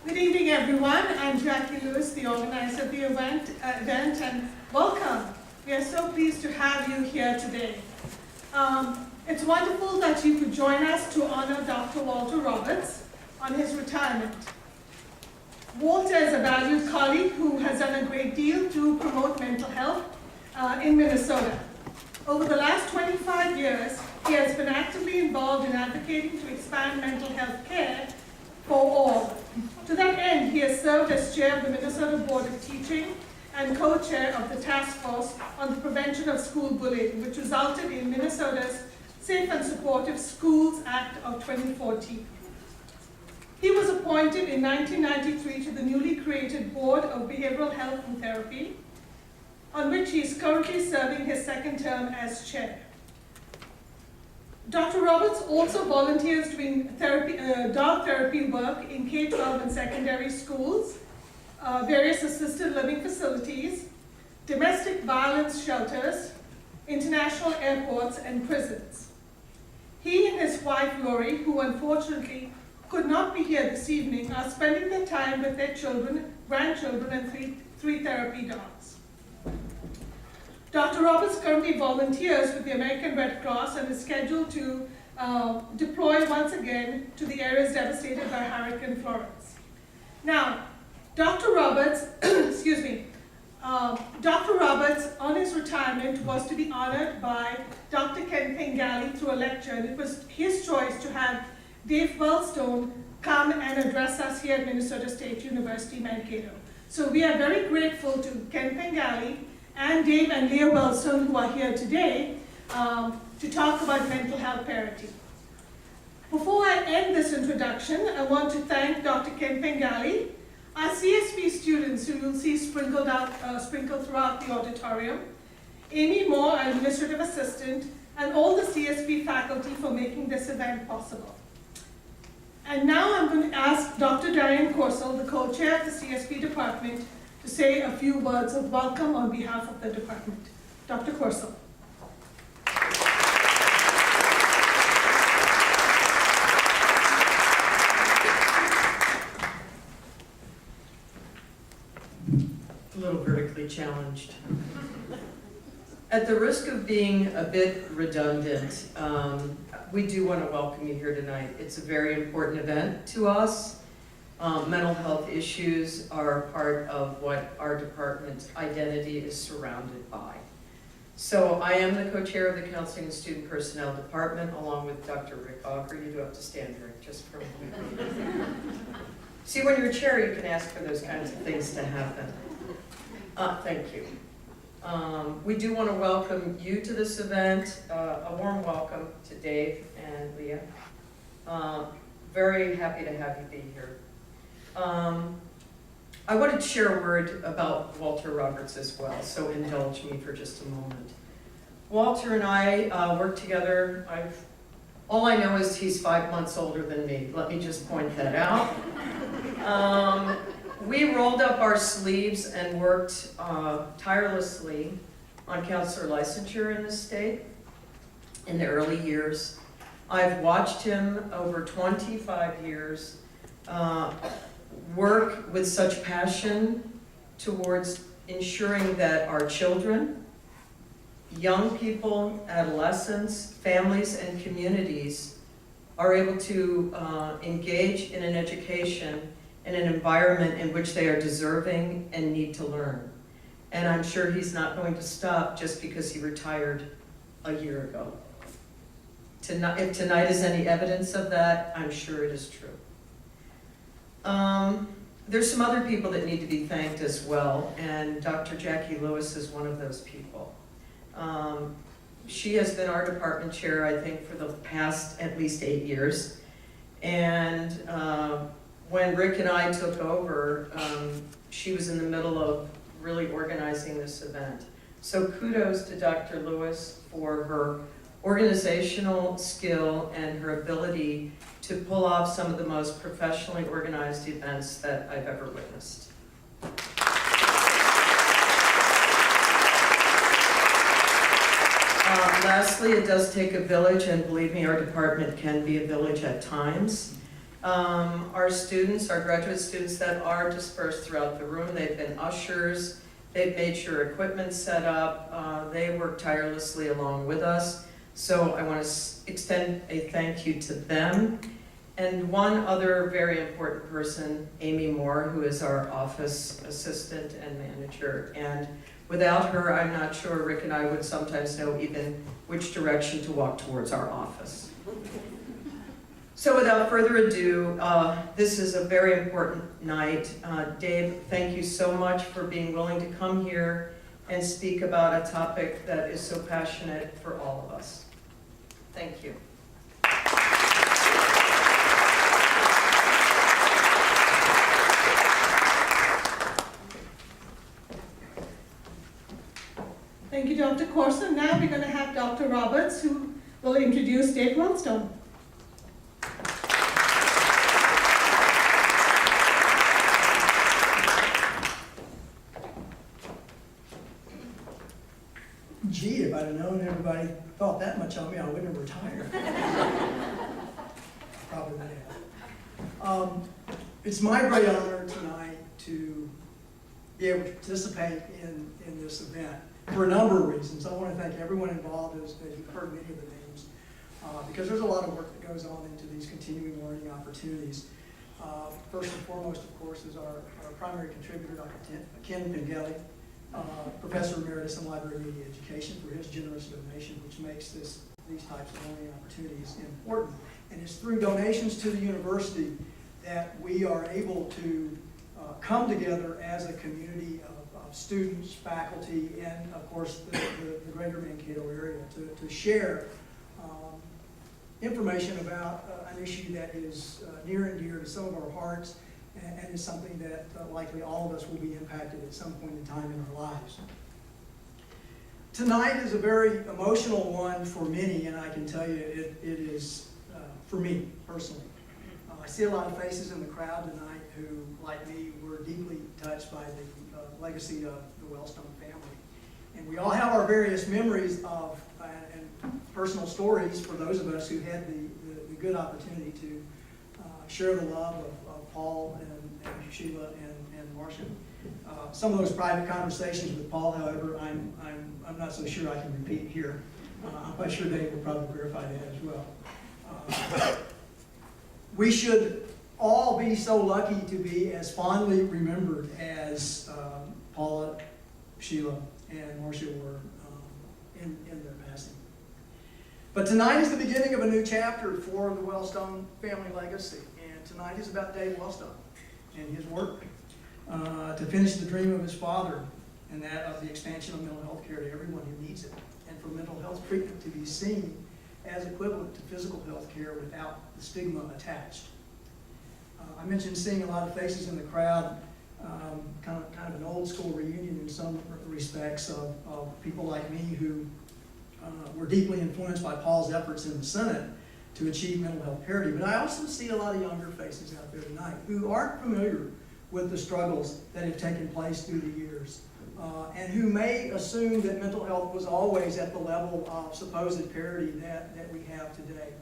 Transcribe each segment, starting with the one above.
Good evening, everyone. I'm Jackie Lewis, the organizer of the event, and welcome. We are so pleased to have you here today. It's wonderful that you could join us to honor Dr. Walter Roberts on his retirement. Walter is a valued colleague who has done a great deal to promote mental health in Minnesota. Over the last 25 years, he has been actively involved in advocating to expand mental health care for all. To that end, he has served as chair of the Minnesota Board of Teaching and co-chair of the task force on the prevention of school bullying, which resulted in Minnesota's Safe and Supportive Schools Act of 2014. He was appointed in 1993 to the newly created Board of Behavioral Health and Therapy, on which he is currently serving his second term as chair. Dr. Roberts also volunteers doing dog therapy work in K-12 and secondary schools, various assisted living facilities, domestic violence shelters, international airports, and prisons. He and his wife, Lori, who unfortunately could not be here this evening, are spending their time with their children, grandchildren, and three therapy dogs. Dr. Roberts currently volunteers with the American Red Cross and is scheduled to deploy once again to the areas devastated by Hurricane Florence. Now, Dr. Roberts, Dr. Roberts on his retirement was to be honored by Dr. Ken Vignelli through a lecture, and it was his choice to have Dave Wellstone come and address us here at Minnesota State University, Mankato. So we are very grateful to Ken Vignelli and Dave and Leah Wellstone, who are here today, to talk about mental health parity. Before I end this introduction, I want to thank Dr. Ken Vignelli, our CSP students who you'll see sprinkled throughout the auditorium, Amy Moore, our administrative assistant, and all the CSP faculty for making this event possible. And now I'm going to ask Dr. Diane Corsell, the co-chair of the CSP department, to say a few words of welcome on behalf of the department. Dr. Corsell. A little vertically challenged. At the risk of being a bit redundant, we do want to welcome you here tonight. It's a very important event to us. Mental health issues are part of what our department's identity is surrounded by. So I am the co-chair of the Counseling and Student Personnel Department, along with Dr. Rick Auger. You do have to stand, Rick, just for a moment. See, when you're chair, you can ask for those kinds of things to happen. Thank you. We do want to welcome you to this event. A warm welcome to Dave and Leah. Very happy to have you be here. I wanted to share a word about Walter Roberts as well, so indulge me for just a moment. Walter and I work together. All I know is he's 5 months older than me. Let me just point that out. We rolled up our sleeves and worked tirelessly on counselor licensure in the state in the early years. I've watched him over 25 years work with such passion towards ensuring that our children, young people, adolescents, families, and communities are able to engage in an education in an environment in which they are deserving and need to learn. And I'm sure he's not going to stop just because he retired a year ago. If tonight is any evidence of that, I'm sure it is true. There's some other people that need to be thanked as well, and Dr. Jackie Lewis is one of those people. She has been our department chair, I think, for the past at least 8 years. And when Rick and I took over, she was in the middle of really organizing this event. So kudos to Dr. Lewis for her organizational skill and her ability to pull off some of the most professionally organized events that I've ever witnessed. Lastly, it does take a village, and believe me, our department can be a village at times. Our students, our graduate students that are dispersed throughout the room, they've been ushers, they've made sure equipment's set up, they work tirelessly along with us. So I want to extend a thank you to them. And one other very important person, Amy Moore, who is our office assistant and manager. And without her, I'm not sure Rick and I would sometimes know even which direction to walk towards our office. So without further ado, this is a very important night. Dave, thank you so much for being willing to come here and speak about a topic that is so passionate for all of us. Thank you. Thank you, Dr. Corson. Now we're going to have Dr. Roberts, who will introduce Dave Wellstone. Gee, if I'd have known everybody thought that much of me, I wouldn't have retired. Probably would have. It's my great honor tonight to be able to participate in this event for a number of reasons. I want to thank everyone involved, as you've heard many of the names, because there's a lot of work that goes on into these continuing learning opportunities. First and foremost, of course, is our primary contributor, Dr. Ken Vignelli, Professor Emeritus in Library and Media Education, for his generous donation, which makes these types of learning opportunities important. And it's through donations to the university that we are able to come together as a community of students, faculty, and of course the greater Mankato area to share information about an issue that is near and dear to some of our hearts, and is something that likely all of us will be impacted at some point in time in our lives. Tonight is a very emotional one for many, and I can tell you it is for me personally. I see a lot of faces in the crowd tonight who, like me, were deeply touched by the legacy of the Wellstone family. And we all have our various memories of and personal stories for those of us who had the good opportunity to share the love of Paul and Sheila and Marcia. Some of those private conversations with Paul, however, I'm not so sure I can repeat here. I'm quite sure Dave will probably verify that as well. We should all be so lucky to be as fondly remembered as Paula, Sheila, and Marcia were in their passing. But tonight is the beginning of a new chapter for the Wellstone family legacy. And tonight is about Dave Wellstone and his work to finish the dream of his father, and that of the expansion of mental health care to everyone who needs it, and for mental health treatment to be seen as equivalent to physical health care without the stigma attached. I mentioned seeing a lot of faces in the crowd, kind of an old school reunion in some respects of people like me who were deeply influenced by Paul's efforts in the Senate to achieve mental health parity. But I also see a lot of younger faces out there tonight who aren't familiar with the struggles that have taken place through the years, and who may assume that mental health was always at the level of supposed parity that we have today.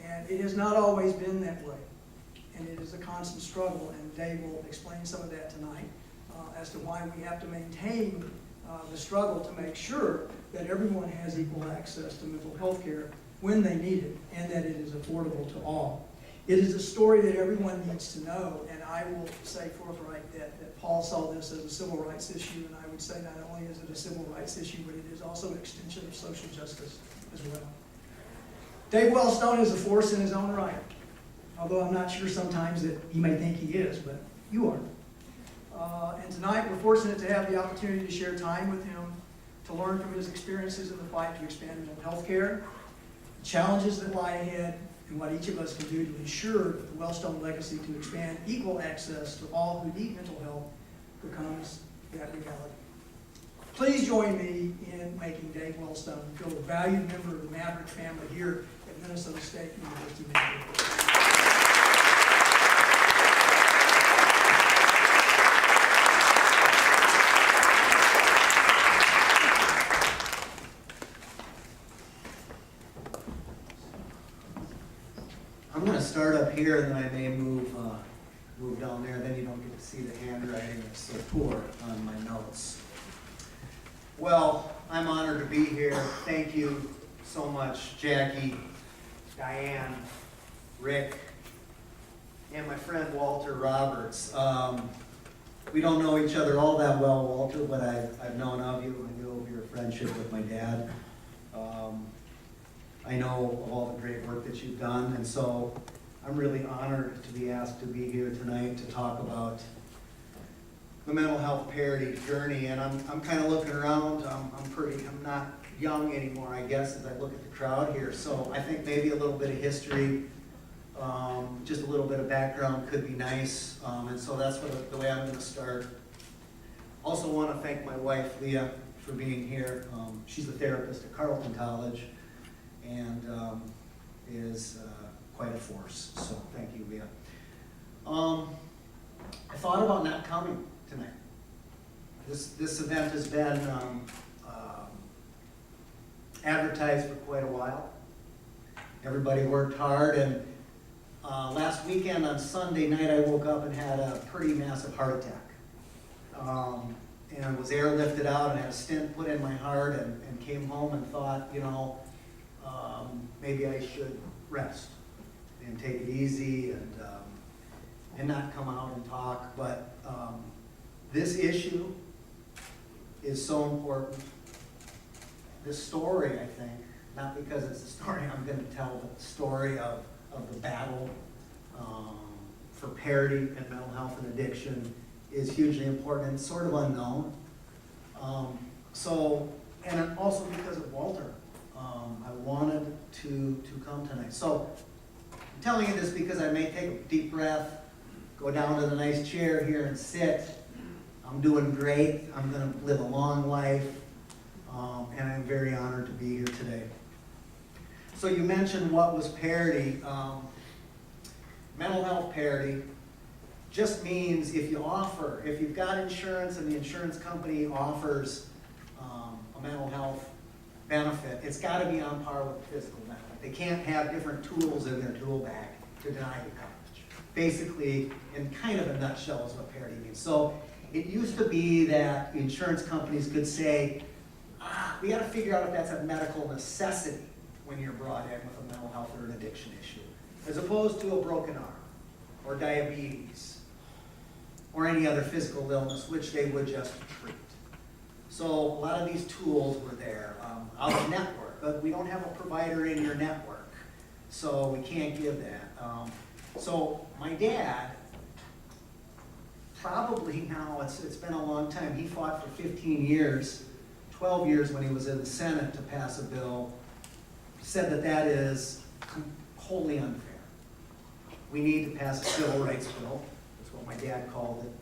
And it has not always been that way. And it is a constant struggle, and Dave will explain some of that tonight as to why we have to maintain the struggle to make sure that everyone has equal access to mental health care when they need it, and that it is affordable to all. It is a story that everyone needs to know, and I will say forthright that Paul saw this as a civil rights issue, and I would say not only is it a civil rights issue, but it is also an extension of social justice as well. Dave Wellstone is a force in his own right. Although I'm not sure sometimes that he may think he is, but you are. And tonight we're fortunate to have the opportunity to share time with him, to learn from his experiences in the fight to expand mental health care, the challenges that lie ahead, and what each of us can do to ensure that the Wellstone legacy to expand equal access to all who need mental health becomes that reality. Please join me in making Dave Wellstone feel a valued member of the MAVRIK family here at Minnesota State University. I'm going to start up here handwriting is so poor on my notes. Well, I'm honored to be here. Thank you so much, Jackie, Diane, Rick, and my friend Walter Roberts. We don't know each other all that well, Walter, but I've known of you. I know of your friendship with my dad. I know of all the great work that you've done, and so I'm really honored to be asked to be here tonight to talk about the mental health parity journey. And I'm kind of looking around. I'm not young anymore, I guess, as I look at the crowd here. So I think maybe a little bit of history, just a little bit of background could be nice. And so that's the way I'm going to start. Also want to thank my wife, Leah, for being here. She's a therapist at Carleton College and is quite a force. So thank you, Leah. I thought about not coming tonight. This event has been advertised for quite a while. Everybody worked hard, and last weekend on Sunday night I woke up and had a pretty massive heart attack. And was airlifted out and had a stent put in my heart, and came home and thought, you know, maybe I should rest and take it easy and not come out and talk. But this issue is so important. This story, I think, not because it's the story I'm going to tell, but the story of the battle for parity in mental health and addiction is hugely important and sort of unknown. And also because of Walter, I wanted to come tonight. So I'm telling you this because I may take a deep breath, go down to the nice chair here and sit. I'm doing great. I'm going to live a long life, and I'm very honored to be here today. So you mentioned what was parity. Mental health parity just means if you've got insurance and the insurance company offers a mental health benefit, it's got to be on par with the physical benefit. They can't have different tools in their tool bag to deny you coverage. Basically, in kind of a nutshell is what parity means. So it used to be that the insurance companies could say, we got to figure out if that's a medical necessity when you're brought in with a mental health or an addiction issue, as opposed to a broken arm or diabetes or any other physical illness, which they would just treat. So a lot of these tools were there out of network, but we don't have a provider in your network, so we can't give that. So my dad, probably now, it's been a long time, he fought for 15 years, 12 years when he was in the Senate to pass a bill, said that is wholly unfair. We need to pass a civil rights bill, that's what my dad called it,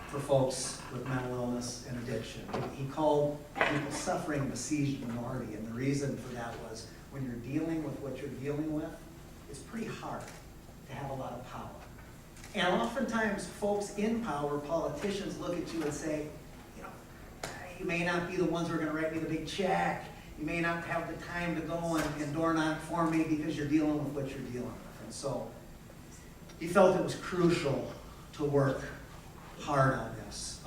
for folks with mental illness and addiction. He called people suffering the besieged minority, and the reason for that was when you're dealing with what you're dealing with, it's pretty hard to have a lot of power. And oftentimes folks in power, politicians, look at you and say, you know, you may not be the ones who are going to write me the big check. You may not have the time to go and door knock for me because you're dealing with what you're dealing with. And so he felt it was crucial to work hard on this.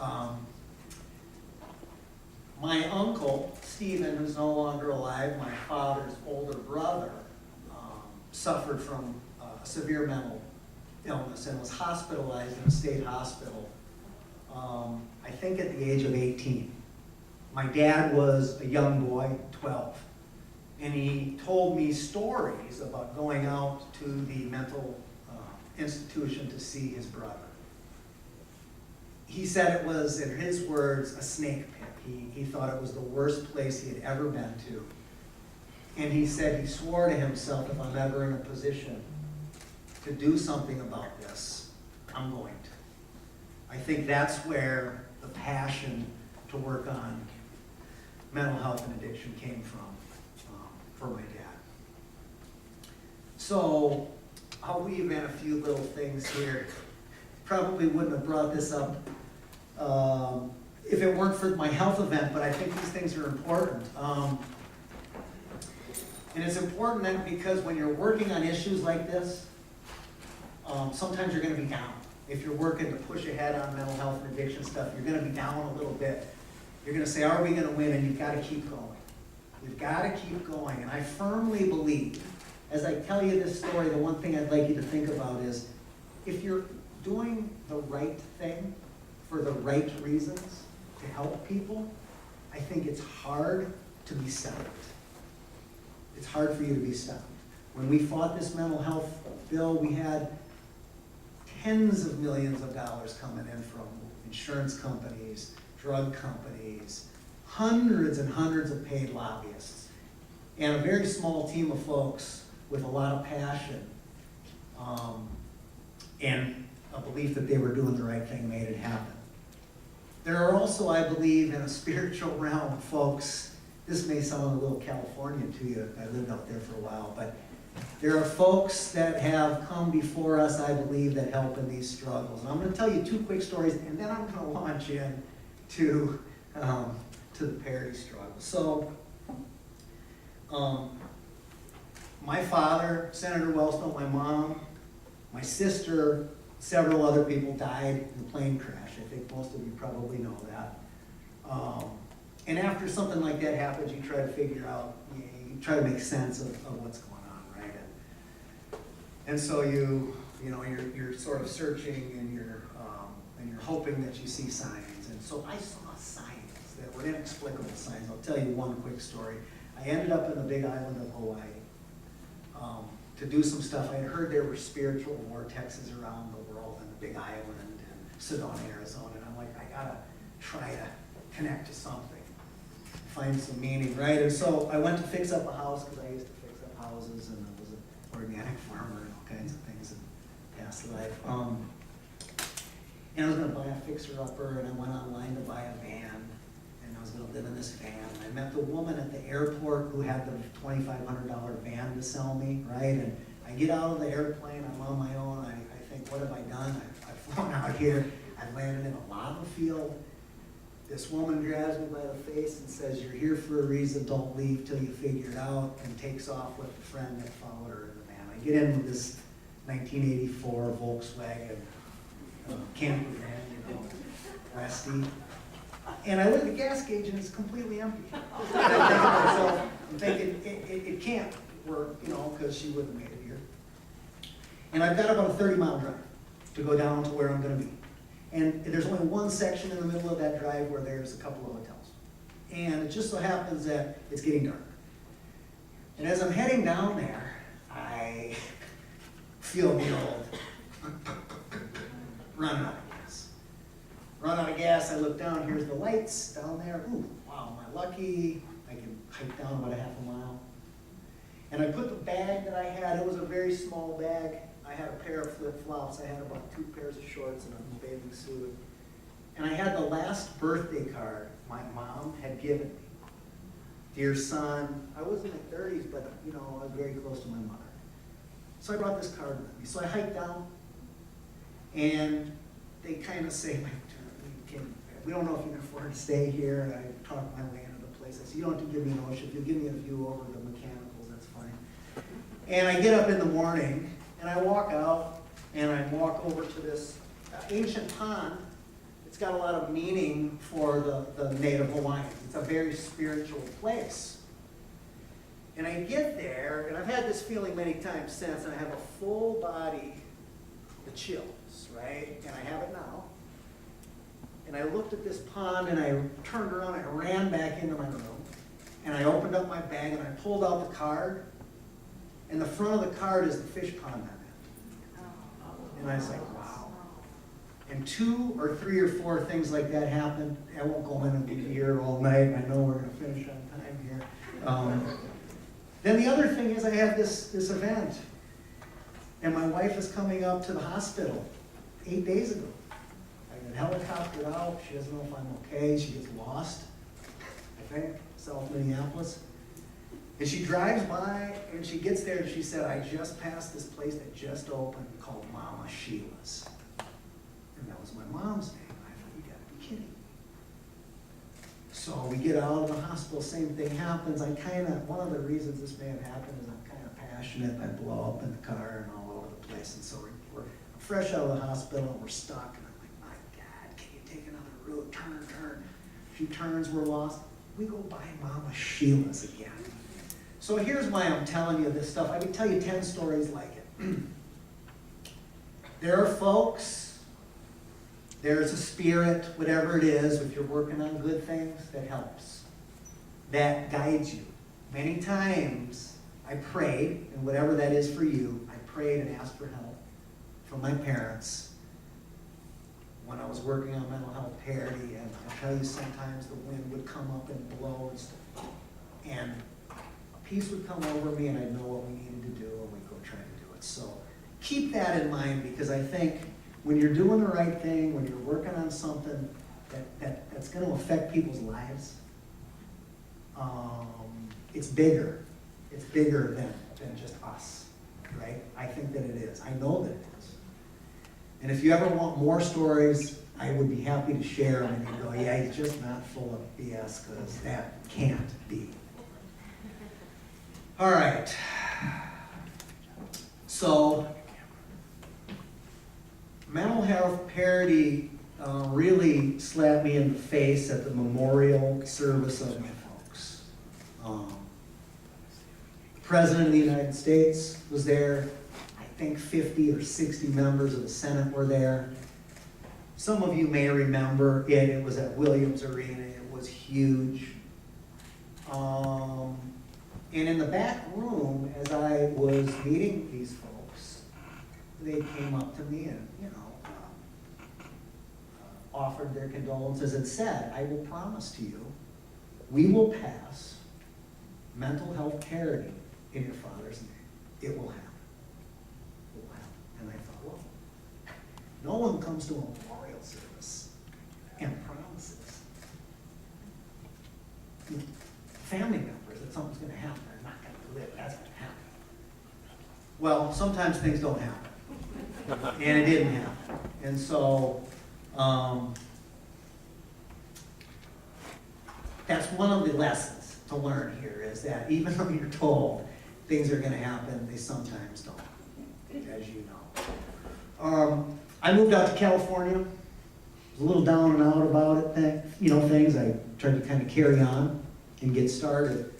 My uncle, Stephen, who's no longer alive, my father's older brother, suffered from a severe mental illness and was hospitalized in a state hospital, I think at the age of 18. My dad was a young boy, 12, and he told me stories about going out to the mental institution to see his brother. He said it was, in his words, a snake pit. He thought it was the worst place he had ever been to. And he said he swore to himself, if I'm ever in a position to do something about this, I'm going to. I think that's where the passion to work on mental health and addiction came from for my dad. So I'll weave in a few little things here. Probably wouldn't have brought this up if it weren't for my health event, but I think these things are important. And it's important then because when you're working on issues like this, sometimes you're going to be down. if you're working to push ahead on mental health and addiction stuff, you're gonna be down a little bit. You're gonna say, are we gonna win? And you've gotta keep going. You've gotta keep going. And I firmly believe, as I tell you this story, the one thing I'd like you to think about is, if you're doing the right thing for the right reasons to help people, I think it's hard to be stopped. It's hard for you to be stopped. When we fought this mental health bill, we had tens of millions of dollars coming in from insurance companies, drug companies, hundreds and hundreds of paid lobbyists, and a very small team of folks with a lot of passion and a belief that they were doing the right thing made it happen. There are also, I believe, in a spiritual realm, folks, this may sound a little Californian to you, I lived out there for a while, but there are folks that have come before us, I believe, that help in these struggles. And I'm going to tell you 2 quick stories, and then I'm going to launch in to the Parity struggle. So, my father, Senator Wellstone, my mom, my sister, several other people died in a plane crash. I think most of you probably know that. And after something like that happens, you try to figure out, you try to make sense of what's going on, right? And so you're sort of searching and you're hoping that you see signs. And so I saw signs that were inexplicable signs. I'll tell you one quick story. I ended up in the big island of Hawaii to do some stuff. I had heard there were spiritual vortexes around the world in the big island and Sedona, Arizona. And I'm like, I gotta try to connect to something, find some meaning, right? And so I went to fix up a house because I used to fix up houses and I was an organic farmer and all kinds of things in past life. And I was gonna buy a fixer-upper and I went online to buy a van and I was gonna live in this van. And I met the woman at the airport who had the $2,500 van to sell me, right? And I get out of the airplane, I'm on my own, I think, what have I done? I've flown out here, I've landed in a lava field. This woman grabs me by the face and says, you're here for a reason, don't leave till you figure it out, and takes off with the friend that followed her in the van. I get in with this 1984 Volkswagen camper van, rusty. And I look at the gas gauge and it's completely empty. I'm thinking, it can't work, because she wouldn't have made it here. And I've got about a 30-mile drive to go down to where I'm gonna be. And there's only one section in the middle of that drive where there's a couple of hotels. And it just so happens that it's getting dark. And as I'm heading down there, I feel the old running out of gas. Run out of gas, I look down, here's the lights down there. Ooh, wow, am I lucky? I can hike down about a half a mile. And I put the bag that I had, it was a very small bag. I had a pair of flip-flops, I had about 2 pairs of shorts and a bathing suit. And I had the last birthday card my mom had given me. Dear son, I was in my 30s, but I was very close to my mother. So I brought this card with me. So I hiked down, and they kind of say, we don't know if you can afford to stay here. And I talked my way into the place. I said, you don't have to give me an ocean. If you'll give me a view over the mechanicals, that's fine. And I get up in the morning, and I walk out, and I walk over to this ancient pond. It's got a lot of meaning for the native Hawaiians. It's a very spiritual place. And I get there, and I've had this feeling many times since, and I have a full body, the chills, right? And I have it now. And I looked at this pond, and I turned around, and I ran back into my room, and I opened up my bag, and I pulled out the card, and the front of the card is the fish pond I'm in. And I was like, wow. And 2 or 3 or 4 things like that happened. I won't go in and be here all night. I know we're going to finish on time here. Then the other thing is I have this event. And my wife is coming up to the hospital 8 days ago. I got helicoptered out. She doesn't know if I'm okay. She gets lost, I think, South Minneapolis. And she drives by, and she gets there, and she said, I just passed this place that just opened called Mama Sheila's. And that was my mom's name. I thought, you gotta be kidding me. So we get out of the hospital, same thing happens. One of the reasons this may have happened is I'm kind of passionate. I blow up in the car and all over the place. And so we're fresh out of the hospital, and we're stuck, and I'm like, my God, can you take another route, turn. A few turns, we're lost. We go by Mama Sheila's again. So here's why I'm telling you this stuff. I can tell you 10 stories like it. There are folks, there's a spirit, whatever it is, if you're working on good things, that helps, that guides you. Many times I prayed, and whatever that is for you, I prayed and asked for help from my parents when I was working on mental health parity, and I'll tell you, sometimes the wind would come up and blow and stuff, and peace would come over me, and I'd know what we needed to do, and we'd go try to do it. So keep that in mind, because I think when you're doing the right thing, when you're working on something that's going to affect people's lives, it's bigger. It's bigger than just us, right? I think that it is. I know that it is. And if you ever want more stories, I would be happy to share them, and you go, yeah, he's just not full of BS, because that can't be. All right. So, mental health parity really slapped me in the face at the memorial service of my folks. The President of the United States was there. I think 50 or 60 members of the Senate were there. Some of you may remember it. It was at Williams Arena. It was huge. And in the back room, as I was meeting these folks, they came up to me and, offered their condolences and said, I will promise to you, we will pass mental health parity in your father's name. It will happen. It will happen. And I thought, well, no one comes to a memorial service and promises family members that something's going to happen. They're not going to live. That's going to happen. Well, sometimes things don't happen. And it didn't happen. And so, that's one of the lessons to learn here, is that even though you're told things are going to happen, they sometimes don't, as you know. I moved out to California. Was a little down and out about it, things. I tried to kind of carry on and get started.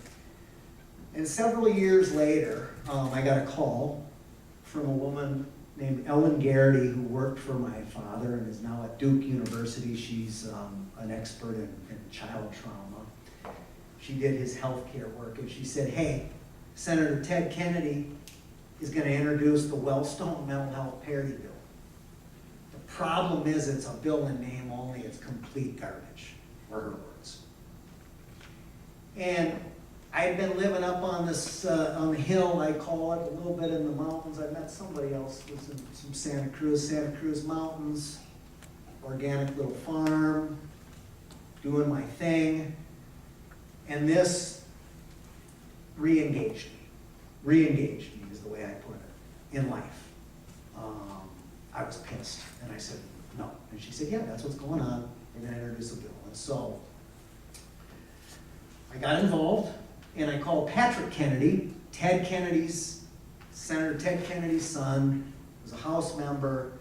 And several years later, I got a call from a woman named Ellen Garrity, who worked for my father and is now at Duke University. She's an expert in child trauma. She did his healthcare work, and she said, hey, Senator Ted Kennedy is going to introduce the Wellstone mental health parity bill. The problem is it's a bill in name only. It's complete garbage, were her words. And I had been living up on this, on the hill, I call it, a little bit in the mountains. I met somebody else who was in some Santa Cruz Mountains, organic little farm, doing my thing. And this re-engaged me is the way I put it, in life. I was pissed, and I said, no. And she said, yeah, that's what's going on. We're going to introduce a bill. And so I got involved. And I called Patrick Kennedy, Senator Ted Kennedy's son, was a House member,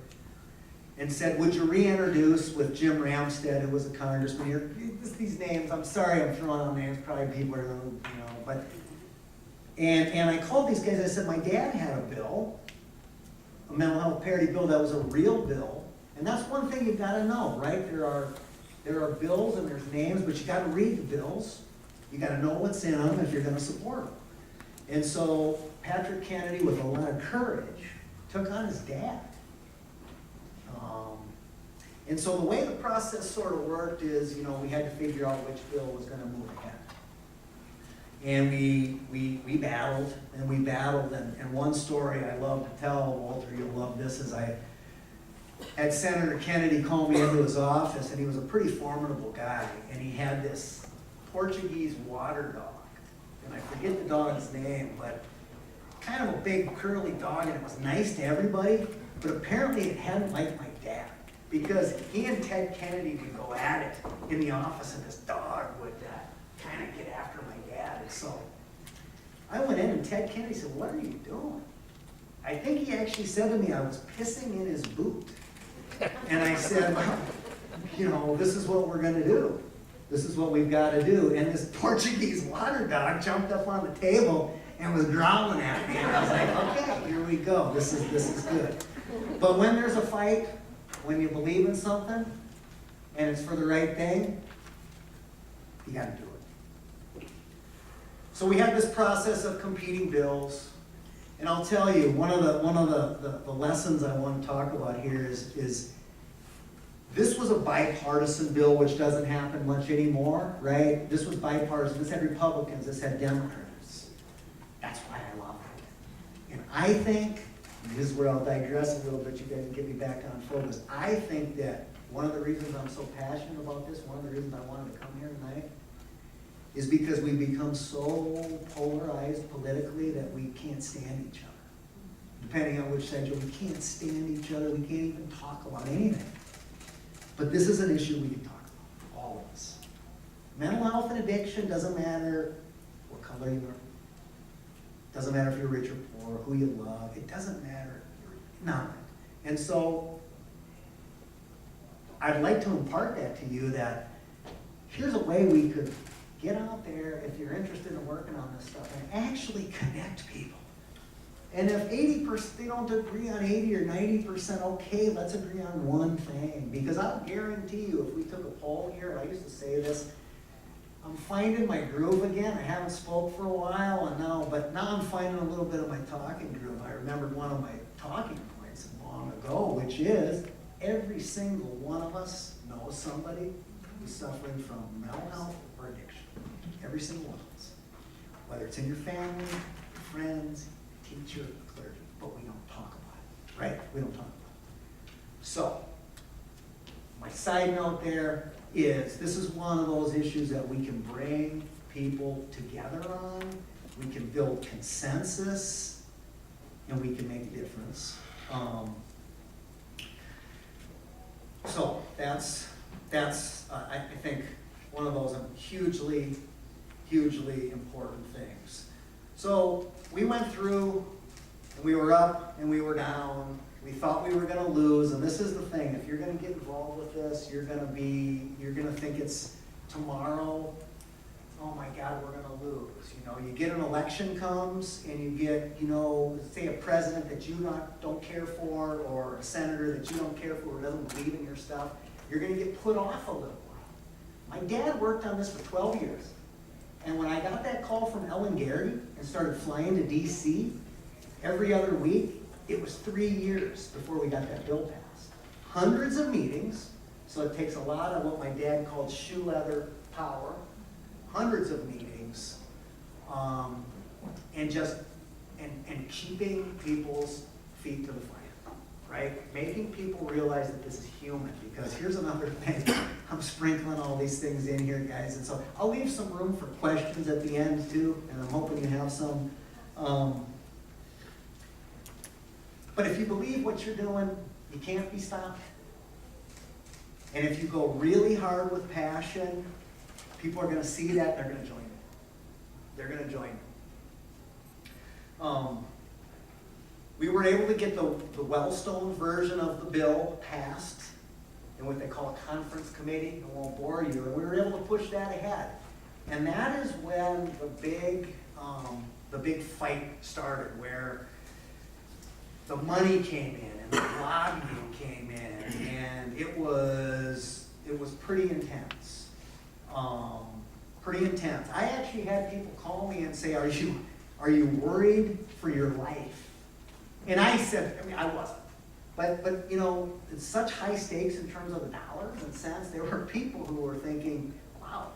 and said, would you reintroduce with Jim Ramstad, who was a congressman here? These names, I'm sorry I'm throwing out names, probably people are, but, and I called these guys, I said, my dad had a bill, a mental health parity bill that was a real bill, and that's one thing you've got to know, right? There are bills and there's names, but you got to read the bills. You got to know what's in them if you're going to support them. And so Patrick Kennedy, with a lot of courage, took on his dad. And so the way the process sort of worked is, we had to figure out which bill was going to move ahead. And we battled, and one story I love to tell, Walter, you'll love this, is I had Senator Kennedy call me into his office, and he was a pretty formidable guy, and he had this Portuguese water dog, and I forget the dog's name, but kind of a big curly dog, and it was nice to everybody, but apparently it hadn't liked my dad, because he and Ted Kennedy would go at it in the office, and this dog would kind of get after my dad. And so I went in, and Ted Kennedy said, what are you doing? I think he actually said to me, I was pissing in his boot. And I said, well, you know, this is what we're gonna do. This is what we've gotta do. And this Portuguese water dog jumped up on the table and was growling at me. And I was like, okay, here we go. This is good. But when there's a fight, when you believe in something, and it's for the right thing, you gotta do it. So we have this process of competing bills. And I'll tell you, one of the lessons I want to talk about here is this was a bipartisan bill, which doesn't happen much anymore, right? This was bipartisan. This had Republicans, this had Democrats. That's why I love it. And I think, and this is where I'll digress a little bit, you guys can get me back on focus. I think that one of the reasons I'm so passionate about this, one of the reasons I wanted to come here tonight, is because we become so polarized politically that we can't stand each other. Depending on which side, we can't stand each other, we can't even talk about anything. But this is an issue we can talk about, all of us. Mental health and addiction doesn't matter what color you are. Doesn't matter if you're rich or poor, who you love, it doesn't matter, none of it. And so, I'd like to impart that to you, that here's a way we could get out there, if you're interested in working on this stuff, and actually connect people. And if 80%, they don't agree on 80 or 90%, okay, let's agree on one thing. Because I'll guarantee you, if we took a poll here, and I used to say this, I'm finding my groove again. I haven't spoke for a while, but now I'm finding a little bit of my talking groove. I remembered one of my talking points long ago, which is, every single one of us knows somebody who's suffering from mental health or addiction. Every single one of us. Whether it's in your family, friends, teacher, clergy, but we don't talk about it, right? We don't talk about it. So, my side note there is, this is one of those issues that we can bring people together on, we can build consensus, and we can make a difference. So, that's I think, one of those hugely important things. So we went through, and we were up and we were down. We thought we were gonna lose, and this is the thing, if you're gonna get involved with this, you're gonna think it's tomorrow, oh my God, we're gonna lose. You know, you get an election comes, and you get, you know, say a president that you don't care for, or a senator that you don't care for, or doesn't believe in your stuff, you're gonna get put off a little while. My dad worked on this for 12 years. And when I got that call from Ellen Gary and started flying to DC every other week, it was 3 years before we got that bill passed. Hundreds of meetings, so it takes a lot of what my dad called shoe leather power. Hundreds of meetings, and keeping people's feet to the fire. Right? Making people realize that this is human, because here's another thing. I'm sprinkling all these things in here, guys, and so I'll leave some room for questions at the end too, and I'm hoping you have some. But if you believe what you're doing, you can't be stopped. And if you go really hard with passion, people are gonna see that, they're gonna join you. They're gonna join you. We were able to get the Wellstone version of the bill passed in what they call a conference committee. I won't bore you. And we were able to push that ahead. And that is when the big fight started, where the money came in and the lobbying came in, and it was pretty intense. Pretty intense. I actually had people call me and say, "Are you worried for your life?" And I said, I wasn't. But you know, it's such high stakes in terms of the dollars and cents. There were people who were thinking, wow,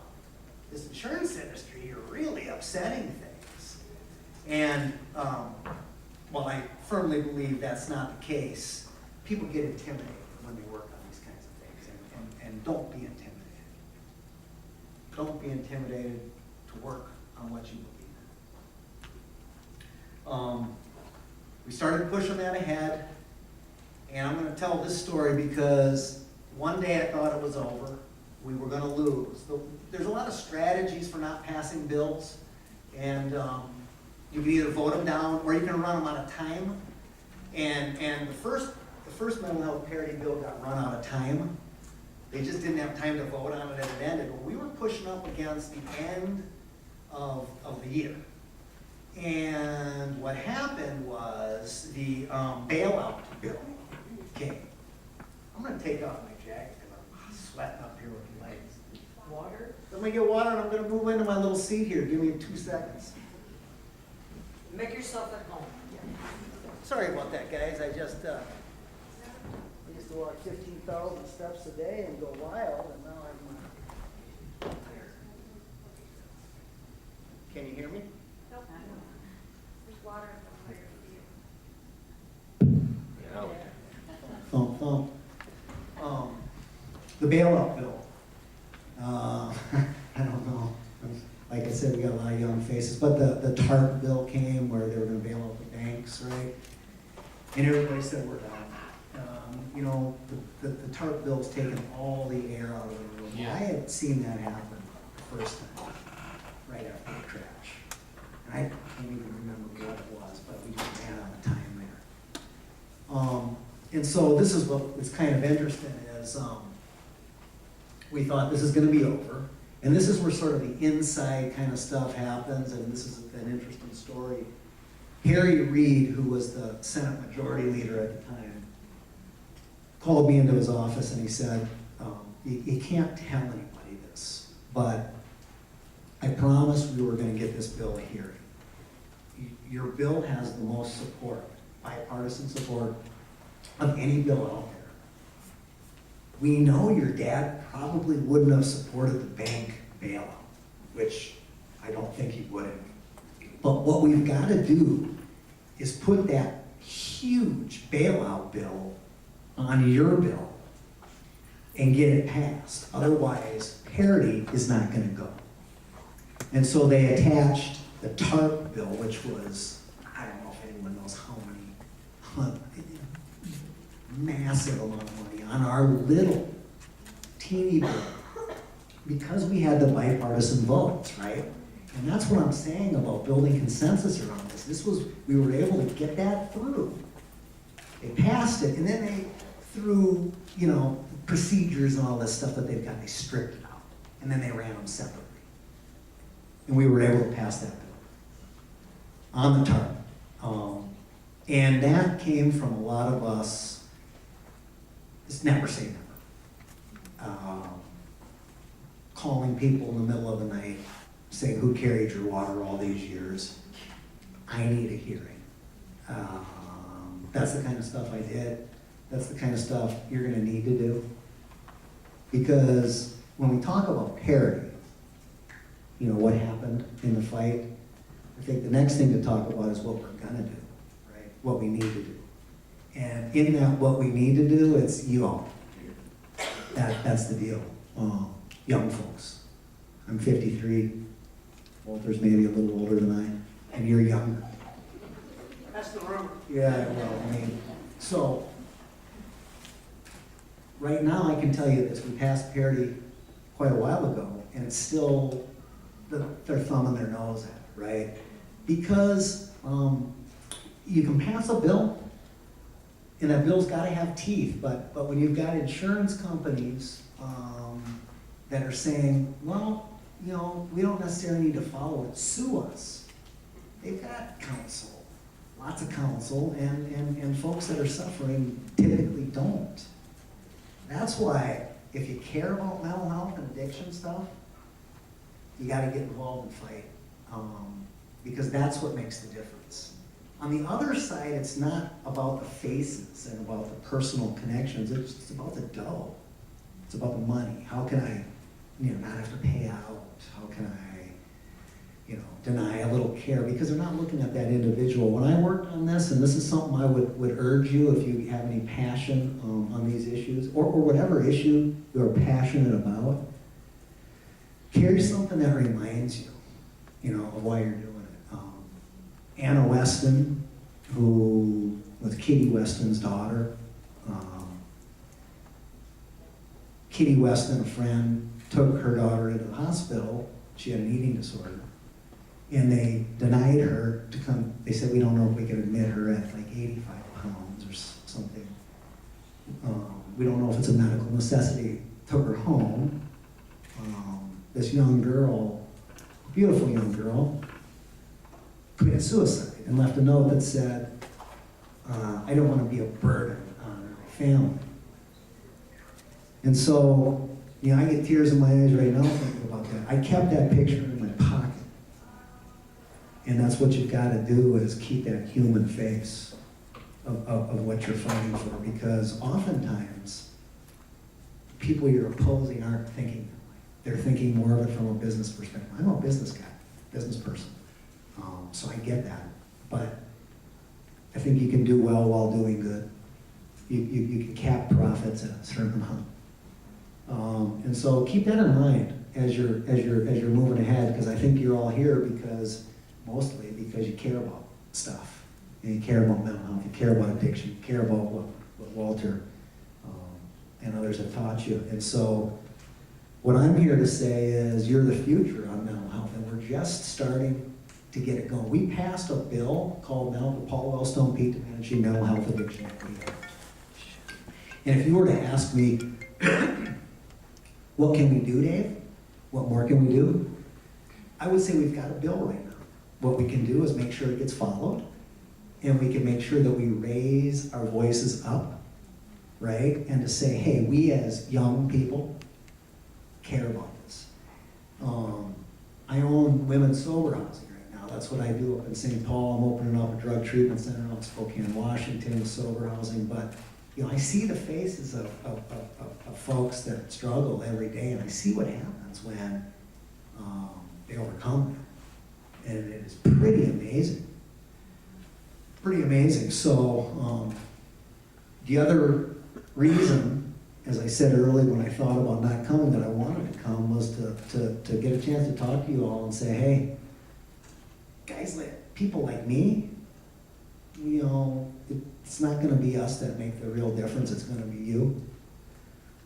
this insurance industry, you're really upsetting things. And while I firmly believe that's not the case, people get intimidated when they work on these kinds of things. And don't be intimidated. Don't be intimidated to work on what you believe in. We started pushing that ahead, and I'm going to tell this story because one day I thought it was over. We were going to lose. There's a lot of strategies for not passing bills, and you can either vote them down or you can run them out of time. And the first mental health parity bill got run out of time. They just didn't have time to vote on it as it ended, but we were pushing up against the end of the year. And what happened was the bailout bill came. I'm gonna take off my jacket because I'm sweating up here with the legs. Water? I'm gonna get water and I'm gonna move into my little seat here. Give me 2 seconds. Make yourself at home. Sorry about that, guys. I used to walk 15,000 steps a day and go wild, and now I'm. Can you hear me? Nope. There's water in the fire. Thump, thump. The bailout bill. I don't know. Like I said, we got a lot of young faces, but the TARP bill came where they were gonna bail out the banks, right? And everybody said we're done. You know, the TARP bill's taken all the air out of the room. Yeah. I had seen that happen the first time, right after the crash. And I can't even remember what it was, but we just ran out of time there. And so this is what is kind of interesting is, we thought this is gonna be over. And this is where sort of the inside kind of stuff happens, and this is an interesting story. Harry Reid, who was the Senate Majority Leader at the time, called me into his office and he said, you can't tell anybody this, but I promised we were gonna get this bill a hearing. Your bill has the most support, bipartisan support, of any bill out there. We know your dad probably wouldn't have supported the bank bailout, which I don't think he would have. But what we've got to do is put that huge bailout bill on your bill and get it passed. Otherwise, parity is not going to go. And so they attached the TARP bill, which was, I don't know if anyone knows how many, massive amount of money on our little teeny bill, because we had the bipartisan votes, right? And that's what I'm saying about building consensus around this. We were able to get that through. They passed it, and then they, through, you know, procedures and all this stuff that they've got, they stripped it out. And then they ran them separately. And we were able to pass that bill on the TARP. And that came from a lot of us, it's never say never. Calling people in the middle of the night, saying, who carried your water all these years? I need a hearing. That's the kind of stuff I did. That's the kind of stuff you're gonna need to do. Because when we talk about parity, you know, what happened in the fight, I think the next thing to talk about is what we're gonna do, right? What we need to do. And in that what we need to do, it's you all. That's the deal. Young folks. I'm 53. Walter's maybe a little older than I, and you're younger. That's the rumor. Yeah, well, I mean, so, right now I can tell you this, we passed parity quite a while ago, and it's still, they're thumbing their nose at it, right? Because you can pass a bill, and that bill's gotta have teeth, but when you've got insurance companies that are saying, well, you know, we don't necessarily need to follow it, sue us. They've got counsel, lots of counsel, and folks that are suffering typically don't. That's why, if you care about mental health and addiction stuff, you gotta get involved and fight, because that's what makes the difference. On the other side, it's not about the faces and about the personal connections, it's about the dough. It's about the money. How can I, you know, not have to pay out? How can I, you know, deny a little care? Because they're not looking at that individual. When I worked on this, and this is something I would urge you if you have any passion on these issues, or whatever issue you're passionate about, carry something that reminds you, you know, of why you're doing it. Anna Weston, who was Kitty Weston's daughter, Kitty Weston, a friend, took her daughter into the hospital. She had an eating disorder. And they denied her to come. They said, we don't know if we can admit her at like 85 pounds. pounds or something. We don't know if it's a medical necessity. Took her home. This young girl, beautiful young girl, committed suicide and left a note that said, I don't want to be a burden on my family. And so, you know, I get tears in my eyes right now thinking about that. I kept that picture in my pocket. And that's what you've got to do, is keep that human face of what you're fighting for, because oftentimes people you're opposing aren't thinking that way. They're thinking more of it from a business perspective. I'm a business guy, business person, so I get that. But I think you can do well while doing good. You can cap profits at a certain amount, and so keep that in mind as you're moving ahead, because I think you're all here mostly because you care about stuff. And you care about mental health, you care about addiction, you care about what Walter and others have taught you. And so what I'm here to say is you're the future on mental health, and we're just starting to get it going. We passed a bill called the Paul Wellstone Peak to Managing Mental Health Addiction. And if you were to ask me, what can we do, Dave? What more can we do? I would say we've got a bill right now. What we can do is make sure it gets followed, and we can make sure that we raise our voices up, right? And to say, hey, we as young people care about this. I own women's sober housing right now. That's what I do up in St. Paul. I'm opening up a drug treatment center up in Spokane, Washington with sober housing. But you know, I see the faces of folks that struggle every day, and I see what happens when they overcome that. And it is pretty amazing. Pretty amazing. So the other reason, as I said earlier when I thought about not coming, that I wanted to come, was to get a chance to talk to you all and say, hey, guys, like people like me, you know, it's not going to be us that make the real difference. It's going to be you.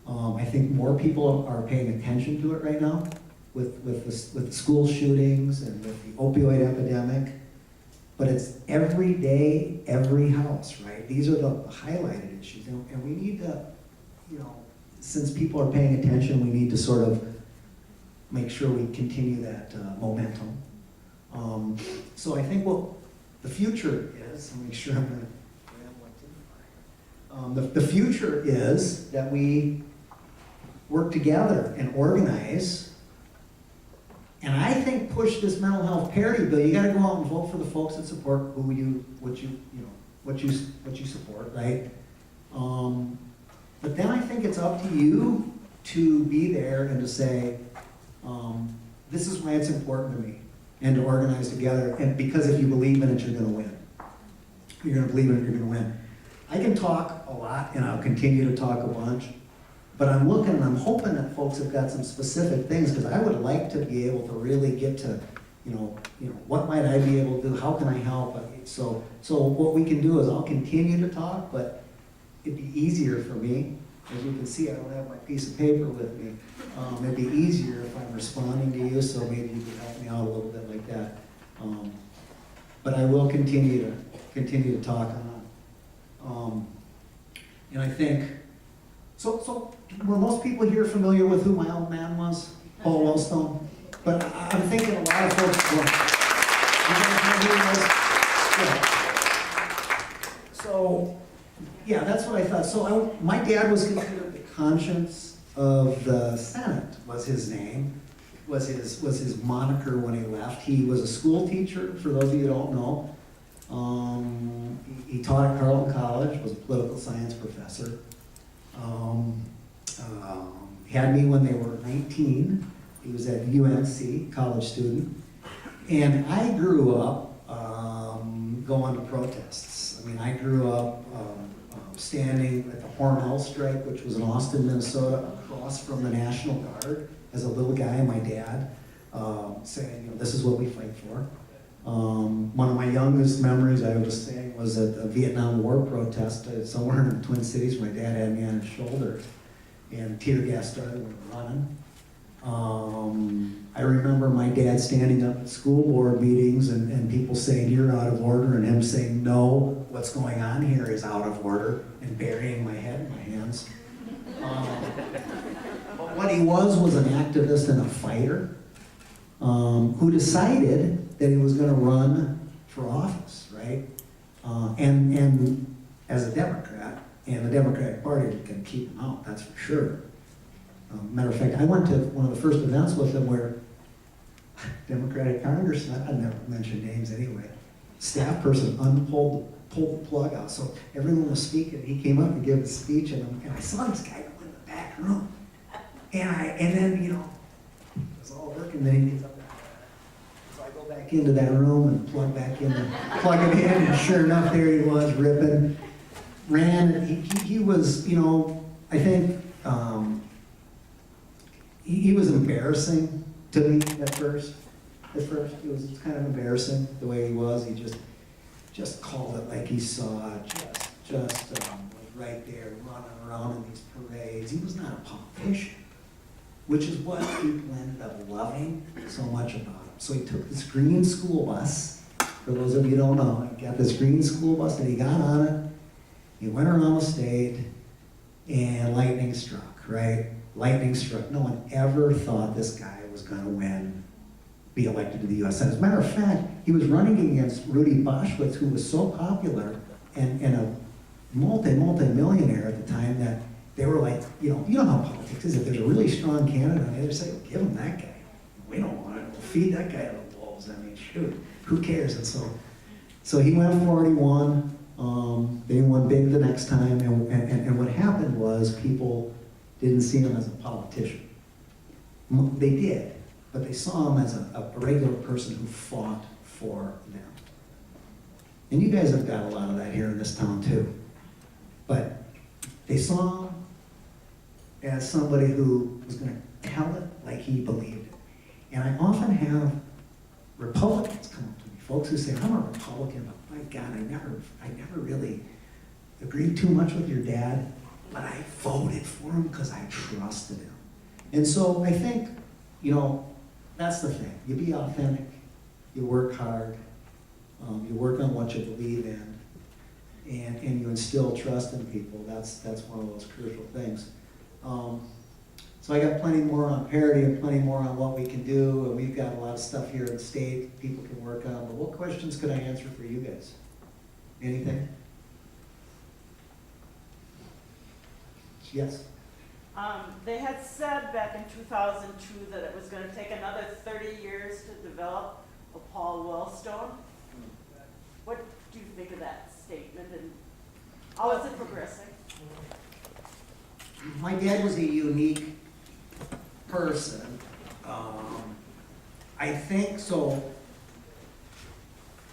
I think more people are paying attention to it right now with the school shootings and with the opioid epidemic. But it's every day, every house, right? These are the highlighted issues. And we need to, you know, since people are paying attention, we need to sort of make sure we continue that momentum. So I think what the future is, and make sure I'm going to, the future is that we work together and organize. And I think push this mental health parity bill. You got to go out and vote for the folks that support what you support, right? But then I think it's up to you to be there and to say, this is why it's important to me, and to organize together. And because if you believe in it, you're going to win. You're going to believe in it, you're going to win. I can talk a lot, and I'll continue to talk a bunch. But I'm looking and I'm hoping that folks have got some specific things, because I would like to be able to really get to, you know, what might I be able to do? How can I help? So what we can do is I'll continue to talk, but it'd be easier for me. As you can see, I don't have my piece of paper with me. It'd be easier if I'm responding to you, so maybe you could help me out a little bit like that. But I will continue to talk on. And I think, so were most people here familiar with who my old man was, Paul Wellstone? But I'm thinking a lot of folks were. You guys know who he was? Yeah. So, yeah, that's what I thought. So my dad was considered the conscience of the Senate, was his name, was his moniker when he left. He was a school teacher, for those of you who don't know. He taught at Carleton College, was a political science professor. Had me when they were 19. He was at UNC, college student. And I grew up going to protests. I mean, I grew up standing at the Hormel strike, which was in Austin, Minnesota, across from the National Guard as a little guy, my dad, saying, you know, this is what we fight for. One of my youngest memories, I was saying, was at the Vietnam War protest somewhere in the Twin Cities. My dad had me on his shoulder, and tear gas started running. I remember my dad standing up at school board meetings and people saying, you're out of order, and him saying, no, what's going on here is out of order and burying my head in my hands. But what he was an activist and a fighter who decided that he was going to run for office, right? And as a Democrat, and the Democratic Party can keep him out, that's for sure. Matter of fact, I went to one of the first events with him where Democratic Congressman, I'd never mention names anyway, staff person pulled the plug out. So everyone was speaking. He came up and gave a speech, and I saw this guy go in the back room. And then, you know, it was all working. Then he gets up there. So I go back into that room and plug it in, and sure enough, there he was, ripping. Ran, and he was, you know, I think he was embarrassing to me at first. It was kind of embarrassing the way he was. He just called it like he saw it, just was right there running around in these parades. He was not a politician, which is what people ended up loving so much about him. So he took this green school bus. For those of you who don't know, he got this green school bus and he got on it. He went around the state and lightning struck, right? Lightning struck. No one ever thought this guy was going to be elected to the U.S. Senate. As a matter of fact, he was running against Rudy Boschwitz, who was so popular and a multi-millionaire at the time that they were like, you know how politics is. If there's a really strong candidate on the other side, give him that guy. We don't want it. We'll feed that guy to the wolves. I mean, shoot, who cares? And so he went for it. He won. They won big the next time, and what happened was people didn't see him as a politician. They did, but they saw him as a regular person who fought for them. And you guys have got a lot of that here in this town too. But they saw him as somebody who was going to tell it like he believed it. And I often have Republicans come up to me, folks who say, I'm a Republican, but my God, I never really agreed too much with your dad, but I voted for him because I trusted him. And so I think, you know, that's the thing. You be authentic, you work hard, you work on what you believe in, and you instill trust in people. That's one of those crucial things. So I got plenty more on Parity and plenty more on what we can do, and we've got a lot of stuff here in the state people can work on. But what questions could I answer for you guys? Anything? Yes? They had said back in 2002 that it was going to take another 30 years to develop a Paul Wellstone. What do you think of that statement, and how is it progressing? My dad was a unique person. I think so.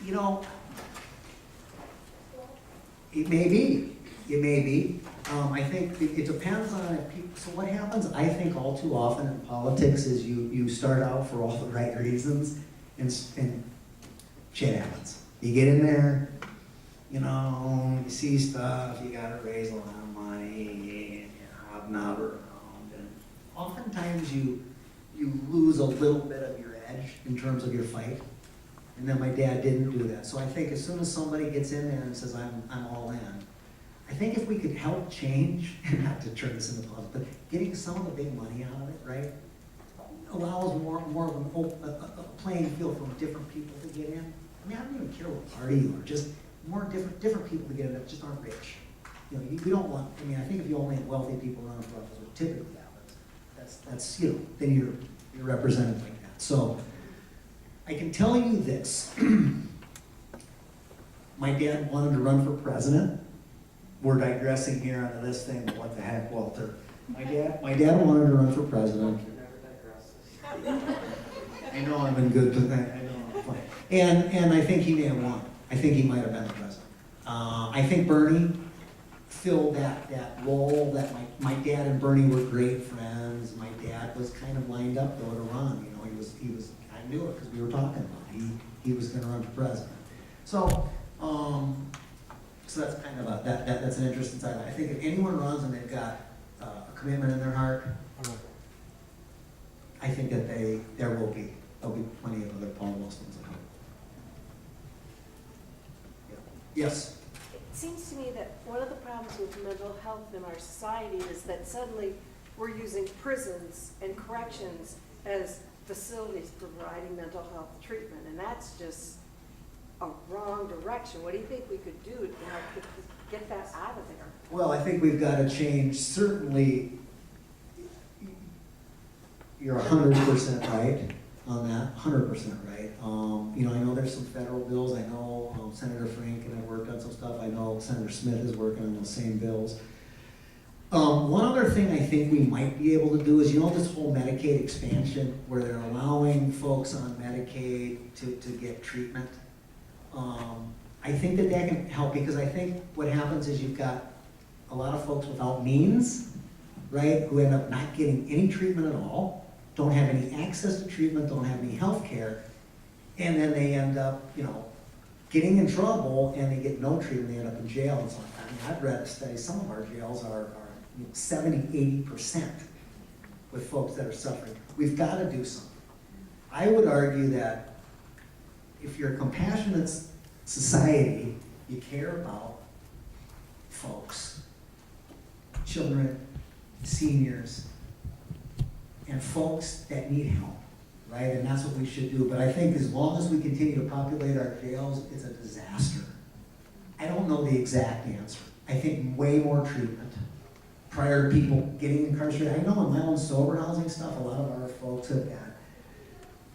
You know, it may be. It may be. I think it depends on if people, so what happens, I think all too often in politics is you start out for all the right reasons and shit happens. You get in there, you know, you see stuff, you gotta raise a lot of money, and you hobnob around, and oftentimes you lose a little bit of your edge in terms of your fight. And then my dad didn't do that. So I think as soon as somebody gets in there and says, I'm all in, I think if we could help change, and not to turn this into politics, but getting some of the big money out of it, right, allows more of a playing field for different people to get in. I mean, I don't even care what party you are, just more different people to get in that just aren't rich. You know, we don't want, I mean, I think if you only have wealthy people running for office, which typically happens, that's you know, then you're represented like that. So I can tell you this. My dad wanted to run for president. We're digressing here onto this thing, but what the heck, Walter? My dad wanted to run for president. I know I'm in good, I know I'm fine. And I think he may have won. I think he might have been the president. I think Bernie filled that role that my dad and Bernie were great friends. My dad was kind of lined up though to run. You know, he was. I knew it because we were talking about it. He was going to run for president. So that's kind of that's an interesting side. I think if anyone runs and they've got a commitment in their heart, I think that there'll be plenty of other Paul Wellstones at home. Yeah. Yes. mental health in our society is that suddenly we're using prisons and corrections as facilities providing mental health treatment, and that's just a wrong direction. What do you think we could do to help get that out of there? Well, I think we've got to change, certainly, you're 100% right on that, 100% right. You know, I know there's some federal bills. I know Senator Frank and I worked on some stuff. I know Senator Smith is working on those same bills. One other thing I think we might be able to do is, you know, this whole Medicaid expansion where they're allowing folks on Medicaid to get treatment. I think that can help, because I think what happens is you've got a lot of folks without means, right, who end up not getting any treatment at all, don't have any access to treatment, don't have any health care, and then they end up, you know, getting in trouble and they get no treatment, they end up in jail. And so, I mean, I've read studies, some of our jails are 70, 80% with folks that are suffering. We've got to do something. I would argue that if you're a compassionate society, you care about folks, children, seniors, and folks that need help, right? And that's what we should do. But I think as long as we continue to populate our jails, it's a disaster. I don't know the exact answer. I think way more treatment prior to people getting incarcerated. I know in my own sober housing stuff, a lot of our folks have got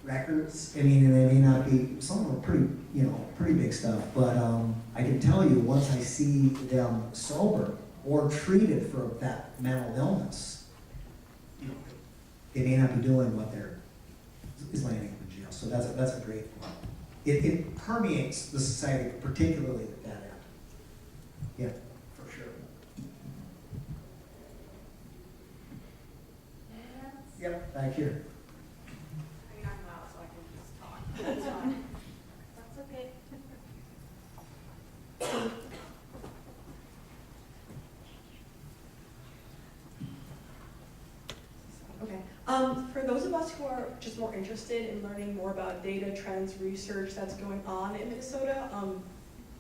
records. I mean, and they may not be, some of them are pretty, you know, pretty big stuff. But I can tell you, once I see them sober or treated for that mental illness, you know, they may not be doing what they're is landing in jail. So that's a great point. It permeates the society, particularly at that end. Yeah, for sure. Yep, back here. I'm loud, so I can just talk. That's fine. That's okay. Okay. For those of us who are just more interested in learning more about data, trends, research that's going on in Minnesota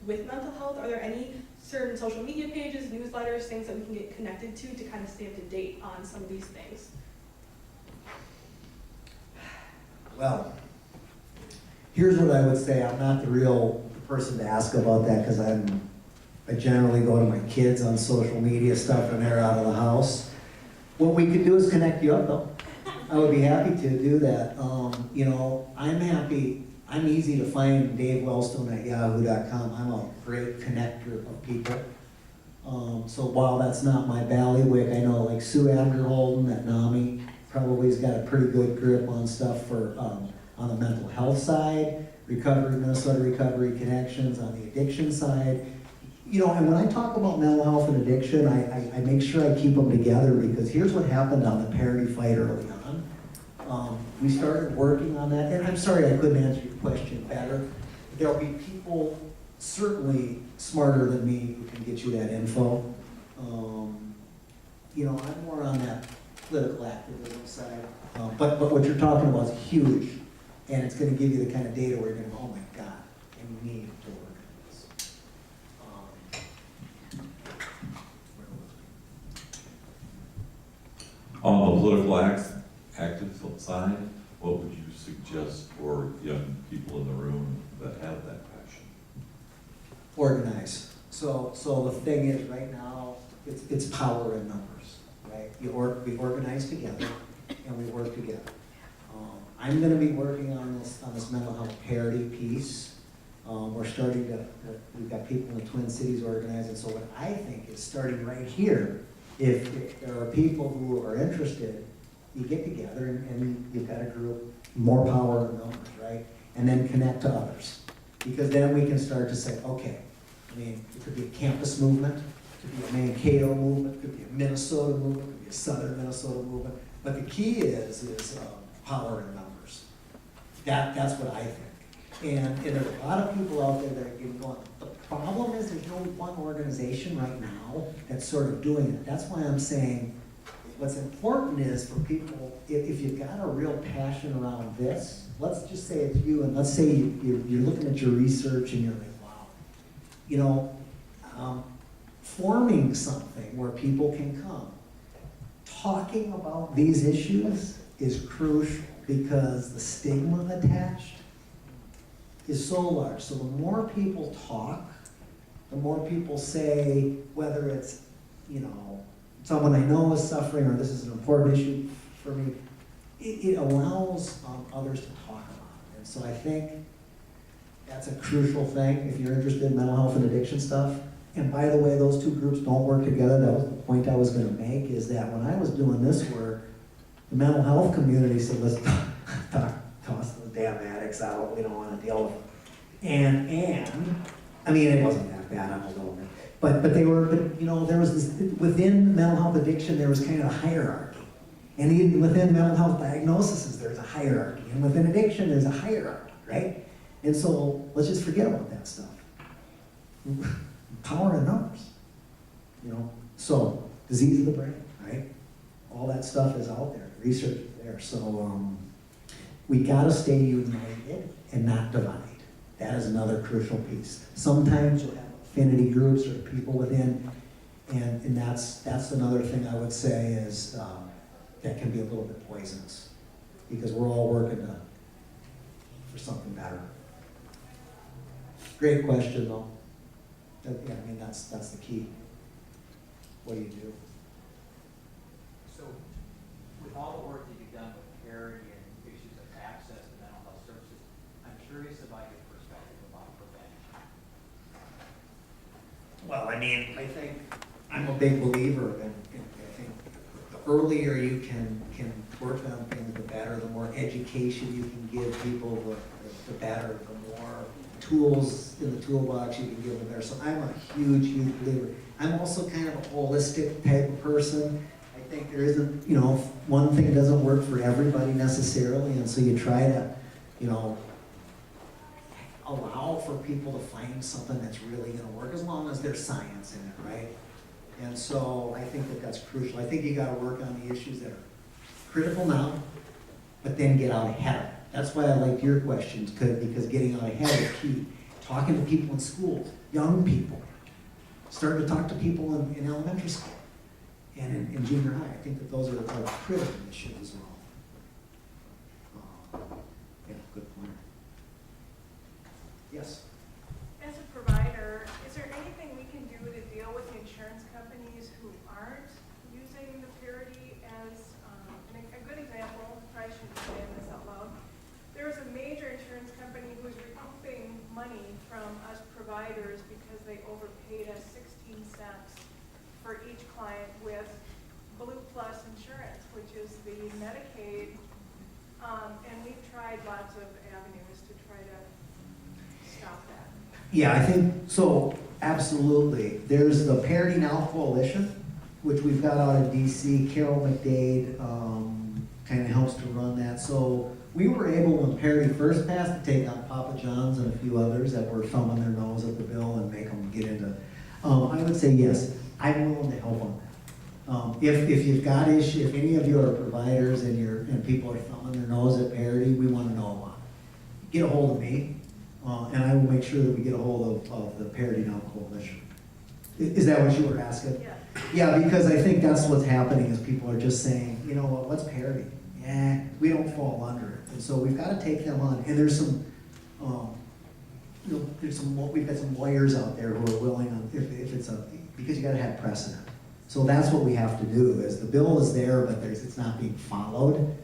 with mental health, are there any certain social media pages, newsletters, things that we can get connected to kind of stay up to date on some of these things? Well, here's what I would say. I'm not the real person to ask about that because I generally go to my kids on social media stuff when they're out of the house. What we could do is connect you up, though. I would be happy to do that. You know, I'm easy to find, Dave Wellstone at yahoo.com. I'm a great connector of people. So while that's not my bailiwick, I know like Sue Abderholden at NAMI probably has got a pretty good grip on stuff for on the mental health side, Minnesota Recovery Connections on the addiction side. You know, and when I talk about mental health and addiction, I make sure I keep them together because here's what happened on the Parity fight early on. We started working on that, and I'm sorry I couldn't answer your question better. There'll be people certainly smarter than me who can get you that info. You know, I'm more on that political activism side, but what you're talking about is huge, and it's going to give you the kind of data where you're going to go, oh my God, I need to work on this. On the political active side, what would you suggest for young people in the room that have that passion? Organize. So the thing is, right now, it's power in numbers, right? We organize together and we work together. I'm going to be working on this mental health parity piece. We're starting to, we've got people in the Twin Cities organizing. So what I think is starting right here, if there are people who are interested, you get together and you've got a group, more power in numbers, right? And then connect to others. Because then we can start to say, okay, I mean, it could be a campus movement, it could be a Mankato movement, it could be a Minnesota movement, it could be a Southern Minnesota movement. But the key is power in numbers. That's what I think. And there's a lot of people out there that are getting going. The problem is there's no one organization right now that's sort of doing it. That's why I'm saying what's important is for people, if you've got a real passion around this, let's just say it's you, and let's say you're looking at your research and you're like, wow, you know, forming something where people can come. Talking about these issues is crucial because the stigma attached is so large. So the more people talk, the more people say, whether it's, you know, someone I know is suffering or this is an important issue for me, it allows others to talk about it. And so I think that's a crucial thing if you're interested in mental health and addiction stuff. And by the way, those two groups don't work together. That was the point I was going to make, is that when I was doing this work, the mental health community said, let's toss those damn addicts out. We don't want to deal with them. And I mean, it wasn't that bad, I'm a little bit. But they were, you know, there was this, within mental health addiction, there was kind of a hierarchy. And even within mental health diagnoses, there's a hierarchy. And within addiction, there's a hierarchy, right? And so let's just forget about that stuff. Power in numbers, you know? So, disease of the brain, right? All that stuff is out there, research is there. So we gotta stay united and not divide. That is another crucial piece. Sometimes you'll have affinity groups or people within, and that's another thing I would say is that can be a little bit poisonous because we're all working for something better. Great question though. Yeah, I mean, that's the key. What do you do? So, with all the work that you've done with parity and issues of access to mental health services, I'm curious about your perspective about prevention. Well, I mean, I think I'm a big believer in I think the earlier you can work on things, the better. The more education you can give people, the better. The more tools in the toolbox you can give them there. So I'm a huge believer. I'm also kind of a holistic type of person. I think there isn't, you know, one thing doesn't work for everybody necessarily, and so you try to, you know, allow for people to find something that's really going to work as long as there's science in it, right? And so I think that that's crucial. I think you got to work on the issues that are critical now, but then get out ahead of it. That's why I liked your questions, because getting out ahead is key. Talking to people in schools, young people. Starting to talk to people in elementary school and in junior high. I think that those are critical issues as well. Yeah, good point. Yes? As a provider, is there anything we can do to deal with the insurance companies who aren't using the parity as, a good example, I probably shouldn't say this out loud. There was a major insurance company who was recouping money from us providers because they overpaid us 16 cents for each client with Blue Plus insurance, which is the Medicaid. And we've tried lots of avenues to try to stop that. Yeah, I think, so absolutely. There's the Parity Now Coalition, which we've got out of DC. Carol McDade kind of helps to run that. So we were able, when Parity first passed, to take on Papa John's and a few others that were thumbing their nose at the bill and make them get into. I would say yes, I'm willing to help on that. If you've got issues, if any of you are providers and people are thumbing their nose at Parity, we want to know about it. Get a hold of me, and I will make sure that we get a hold of the Parity Now Coalition. Is that what you were asking? Yeah. Yeah, because I think that's what's happening is people are just saying, you know what, what's parity? We don't fall under it. And so we've got to take them on. And there's some, you know, we've got some lawyers out there who are willing, if it's because you got to have precedent. So that's what we have to do is the bill is there, but it's not being followed.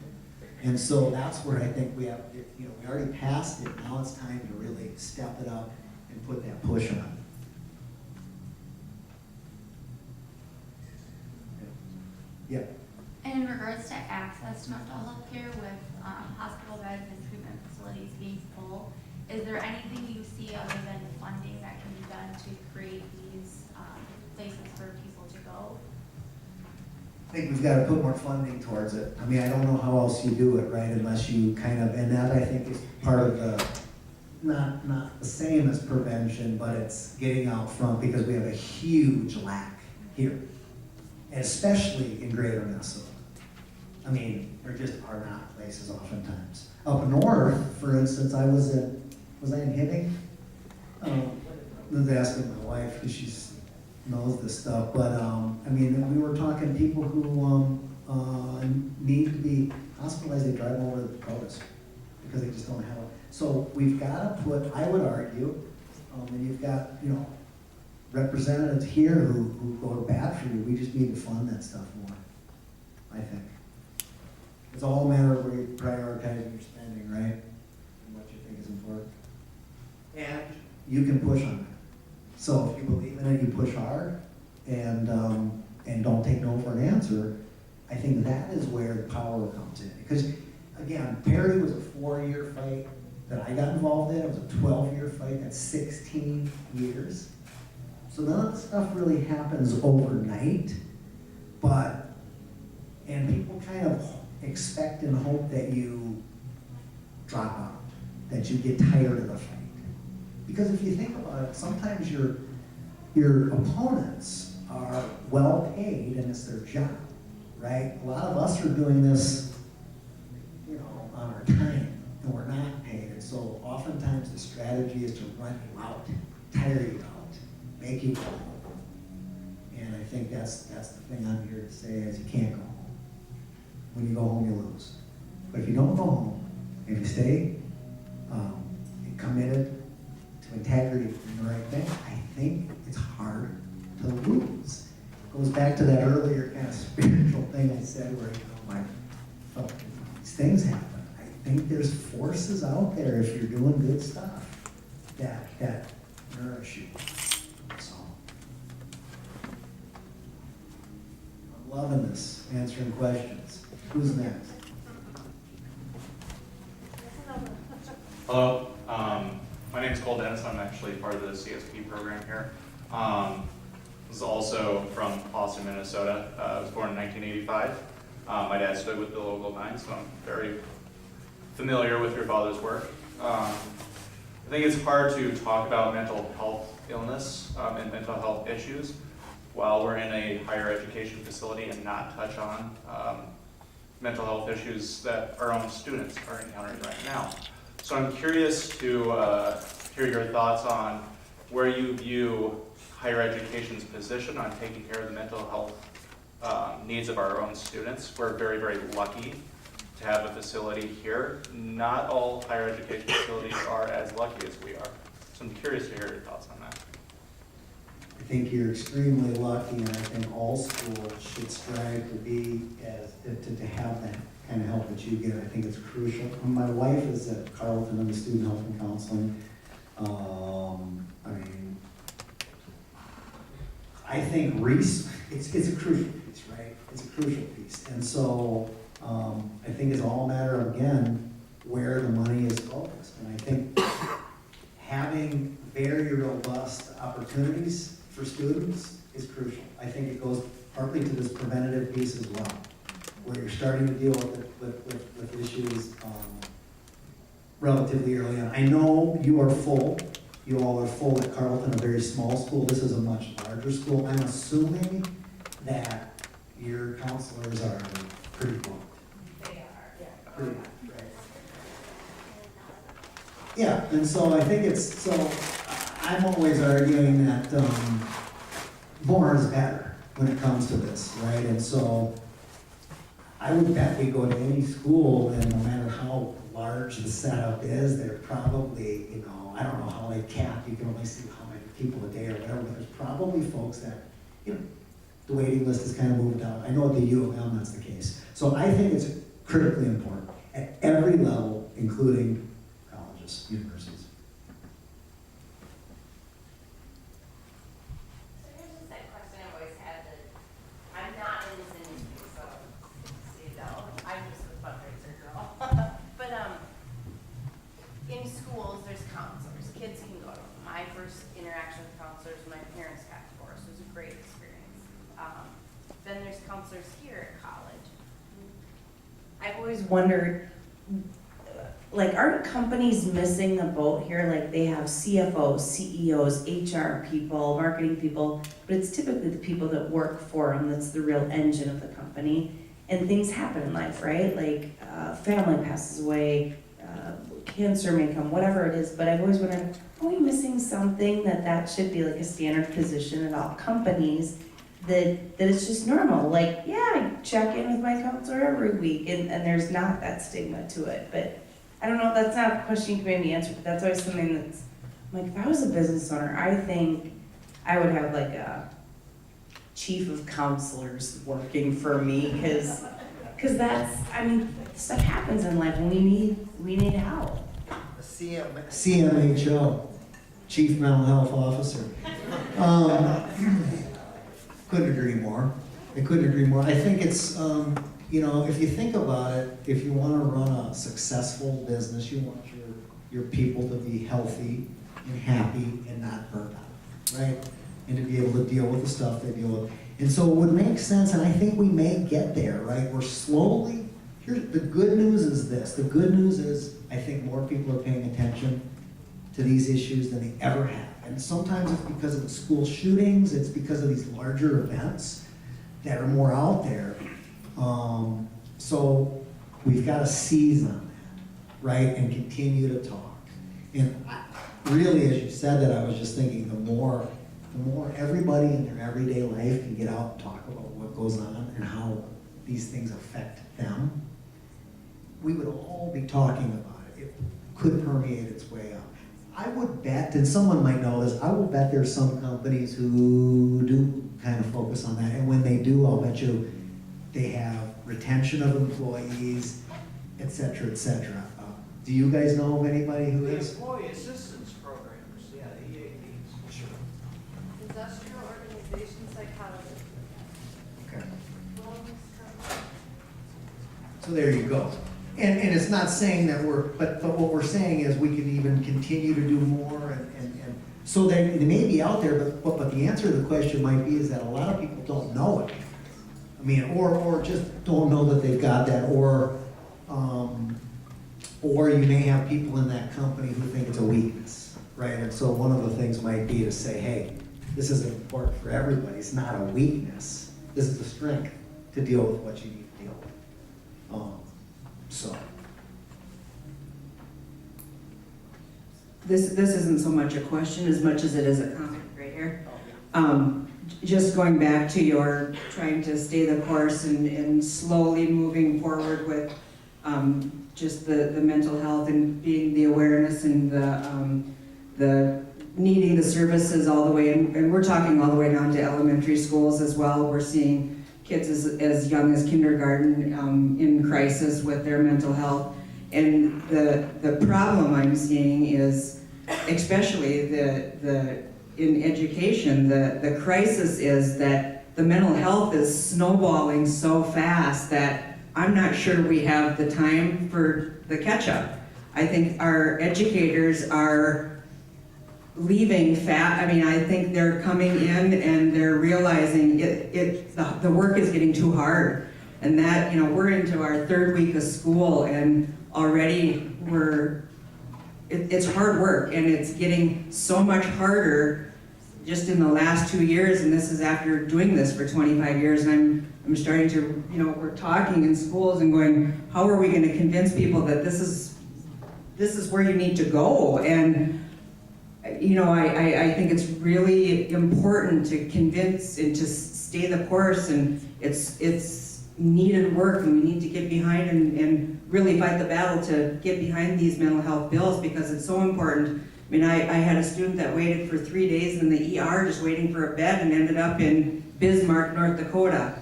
And so that's where I think we have, you know, we already passed it. Now it's time to really step it up and put that push on. Yeah. In regards to access to mental health care with hospital beds and treatment facilities being full, is there anything you see other than funding that can be done to create these places for people to go? I think we've got to put more funding towards it. I mean, I don't know how else you do it, right, unless you kind of, and that I think is part of the, not the same as prevention, but it's getting out front because we have a huge lack here, and especially in greater Minnesota. I mean, there just are not places oftentimes. Up north, for instance, I was I in Hibbing? I was asking my wife, because she's knows this stuff, but, I mean, we were talking people who, need to be hospitalized, they drive over to the Dakotas because they just don't have it. So we've gotta put, I would argue, and you've got, you know, representatives here who go to bat for you, we just need to fund that stuff more, I think. It's all a matter of where you prioritize your spending, right? And what you think is important. And you can push on that. So if you believe in it, you push hard and don't take no for an answer. I think that is where the power comes in. Because again, Parity was a 4-year fight that I got involved in. It was a 12-year fight. That's 16 years. So none of the stuff really happens overnight, and people kind of expect and hope that you drop out, that you get tired of the fight. Because if you think about it, sometimes your opponents are well paid and it's their job, right? A lot of us are doing this, you know, on our time, and we're not paid. And so oftentimes the strategy is to run you out, tire you out, make you go home. And I think that's the thing I'm here to say is you can't go home. When you go home, you lose. But if you don't go home, if you stay committed to integrity and the right thing, I think it's hard to lose. It goes back to that earlier kind of spiritual thing I said where, you know, these things happen. I think there's forces out there if you're doing good stuff that nourish you. So I'm loving this, answering questions. Who's next? Hello, my name is Cole Dennis. I'm actually part of the CSP program here. This is also from Austin, Minnesota. I was born in 1985. My dad stood with the local 9, so I'm very familiar with your father's work. I think it's hard to talk about mental health illness and mental health issues while we're in a higher education facility and not touch on mental health issues that our own students are encountering right now. So I'm curious to hear your thoughts on where you view higher education's position on taking care of the mental health needs of our own students. We're very, very lucky to have a facility here. Not all higher education facilities are as lucky as we are. So I'm curious to hear your thoughts on that. I think you're extremely lucky, and I think all schools should strive to be to have that kind of help that you get. I think it's crucial. My wife is at Carleton in the student health and counseling. I mean, I think it's a crucial piece, right? It's a crucial piece, and so I think it's all a matter of, again, where the money is focused. And I think having very robust opportunities for students is crucial. I think it goes partly to this preventative piece as well, where you're starting to deal with issues relatively early on. I know you are full. You all are full at Carleton, a very small school. This is a much larger school. I'm assuming that your counselors are pretty booked. They are, yeah. Pretty much, right? Yeah, and so I think I'm always arguing that more is better when it comes to this, right? And so I would bet we go to any school, and no matter how large the setup is, they're probably, you know, I don't know how they cap, you can only see how many people a day or whatever, but there's probably folks that, you know, the waiting list is kind of moved out. I know at the U of M that's the case. So I think it's critically important at every level, including colleges, universities. So here's just that question I've always had that I'm not in this industry, so you know, I'm just a fundraiser girl. But in schools, there's counselors. Kids can go to them. My first interaction with counselors when my parents got divorced was a great experience. Then there's counselors here at college. I've always wondered, like, aren't companies missing the boat here? Like, they have CFOs, CEOs, HR people, marketing people, but it's typically the people that work for them that's the real engine of the company. And things happen in life, right? Like, family passes away, cancer may come, whatever it is, but I've always wondered, are we missing something that should be like a standard position at all companies, that it's just normal? Like, yeah, I check in with my counselor every week, and there's not that stigma to it. But I don't know, that's not a question you can maybe answer, but that's always something that's, like, if I was a business owner, I think I would have like a chief of counselors working for me, because that's, I mean, stuff happens in life and we need help. The CMHO, Chief Mental Health Officer. Couldn't agree more. I couldn't agree more. I think it's, you know, if you think about it, if you want to run a successful business, you want your people to be healthy and happy and not burnt out, right? And to be able to deal with the stuff they deal with. And so it would make sense, and I think we may get there, right? We're slowly, here's the good news is this. The good news is I think more people are paying attention to these issues than they ever have. And sometimes it's because of the school shootings, it's because of these larger events that are more out there. So we've got to seize on that, right? And continue to talk. And really, as you said that, I was just thinking the more everybody in their everyday life can get out and talk about what goes on and how these things affect them, we would all be talking about it. It could permeate its way up. I would bet, and someone might know this, I will bet there's some companies who do kind of focus on that, and when they do, I'll bet you they have retention of employees, et cetera, et cetera. Do you guys know of anybody who The is? employee assistance programs, yeah, the EAPs. Sure. Industrial organization psychologist. Okay. So there you go. And it's not saying that but what we're saying is we can even continue to do more and so they may be out there, but the answer to the question might be is that a lot of people don't know it. I mean, or just don't know that they've got that, or you may have people in that company who think it's a weakness, right? And so one of the things might be to say, hey, this is important for everybody. It's not a weakness. This is a strength to deal with what you need to deal with. So. This isn't so much a question as much as it is a comment right here. Just going back to your trying to stay the course and slowly moving forward with just the mental health and being the awareness and the needing the services all the way, and we're talking all the way down to elementary schools as well. We're seeing kids as young as kindergarten in crisis with their mental health. And the problem I'm seeing is, especially in education, the crisis is that the mental health is snowballing so fast that I'm not sure we have the time for the catch-up. I think our educators are leaving I think they're coming in and they're realizing the work is getting too hard. And that, we're into our third week of school and already it's hard work, and it's getting so much harder just in the last 2 years, and this is after doing this for 25 years, and I'm starting to, we're talking in schools and going, how are we going to convince people that this is where you need to go? And I think it's really important to convince and to stay the course, and it's needed work, and we need to get behind and really fight the battle to get behind these mental health bills, because it's so important. I mean, I had a student that waited for 3 days in the ER just waiting for a bed and ended up in Bismarck, North Dakota,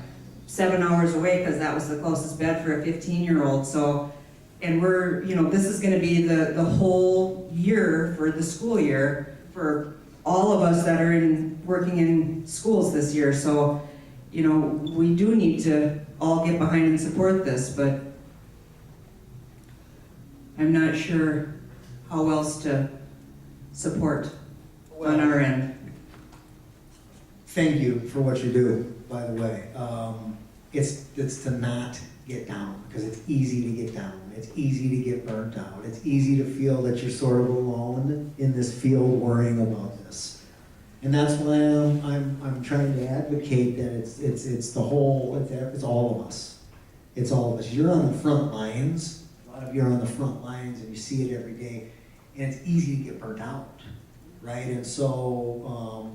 7 hours away, because that was the closest bed for a 15-year-old. So, and we're, this is going to be the whole year for the school year for all of us that are working in schools this year. So, we do need to all get behind and support this, but I'm not sure how else to support on our end. Thank you for what you do, by the way. It's to not get down, because it's easy to get down. It's easy to get burnt out. It's easy to feel that you're sort of alone in this field worrying about this. And that's why I'm trying to advocate that it's the whole, it's all of us. It's all of us. You're on the front lines lot of you are on the front lines and you see it every day, and it's easy to get burnt out, right? And so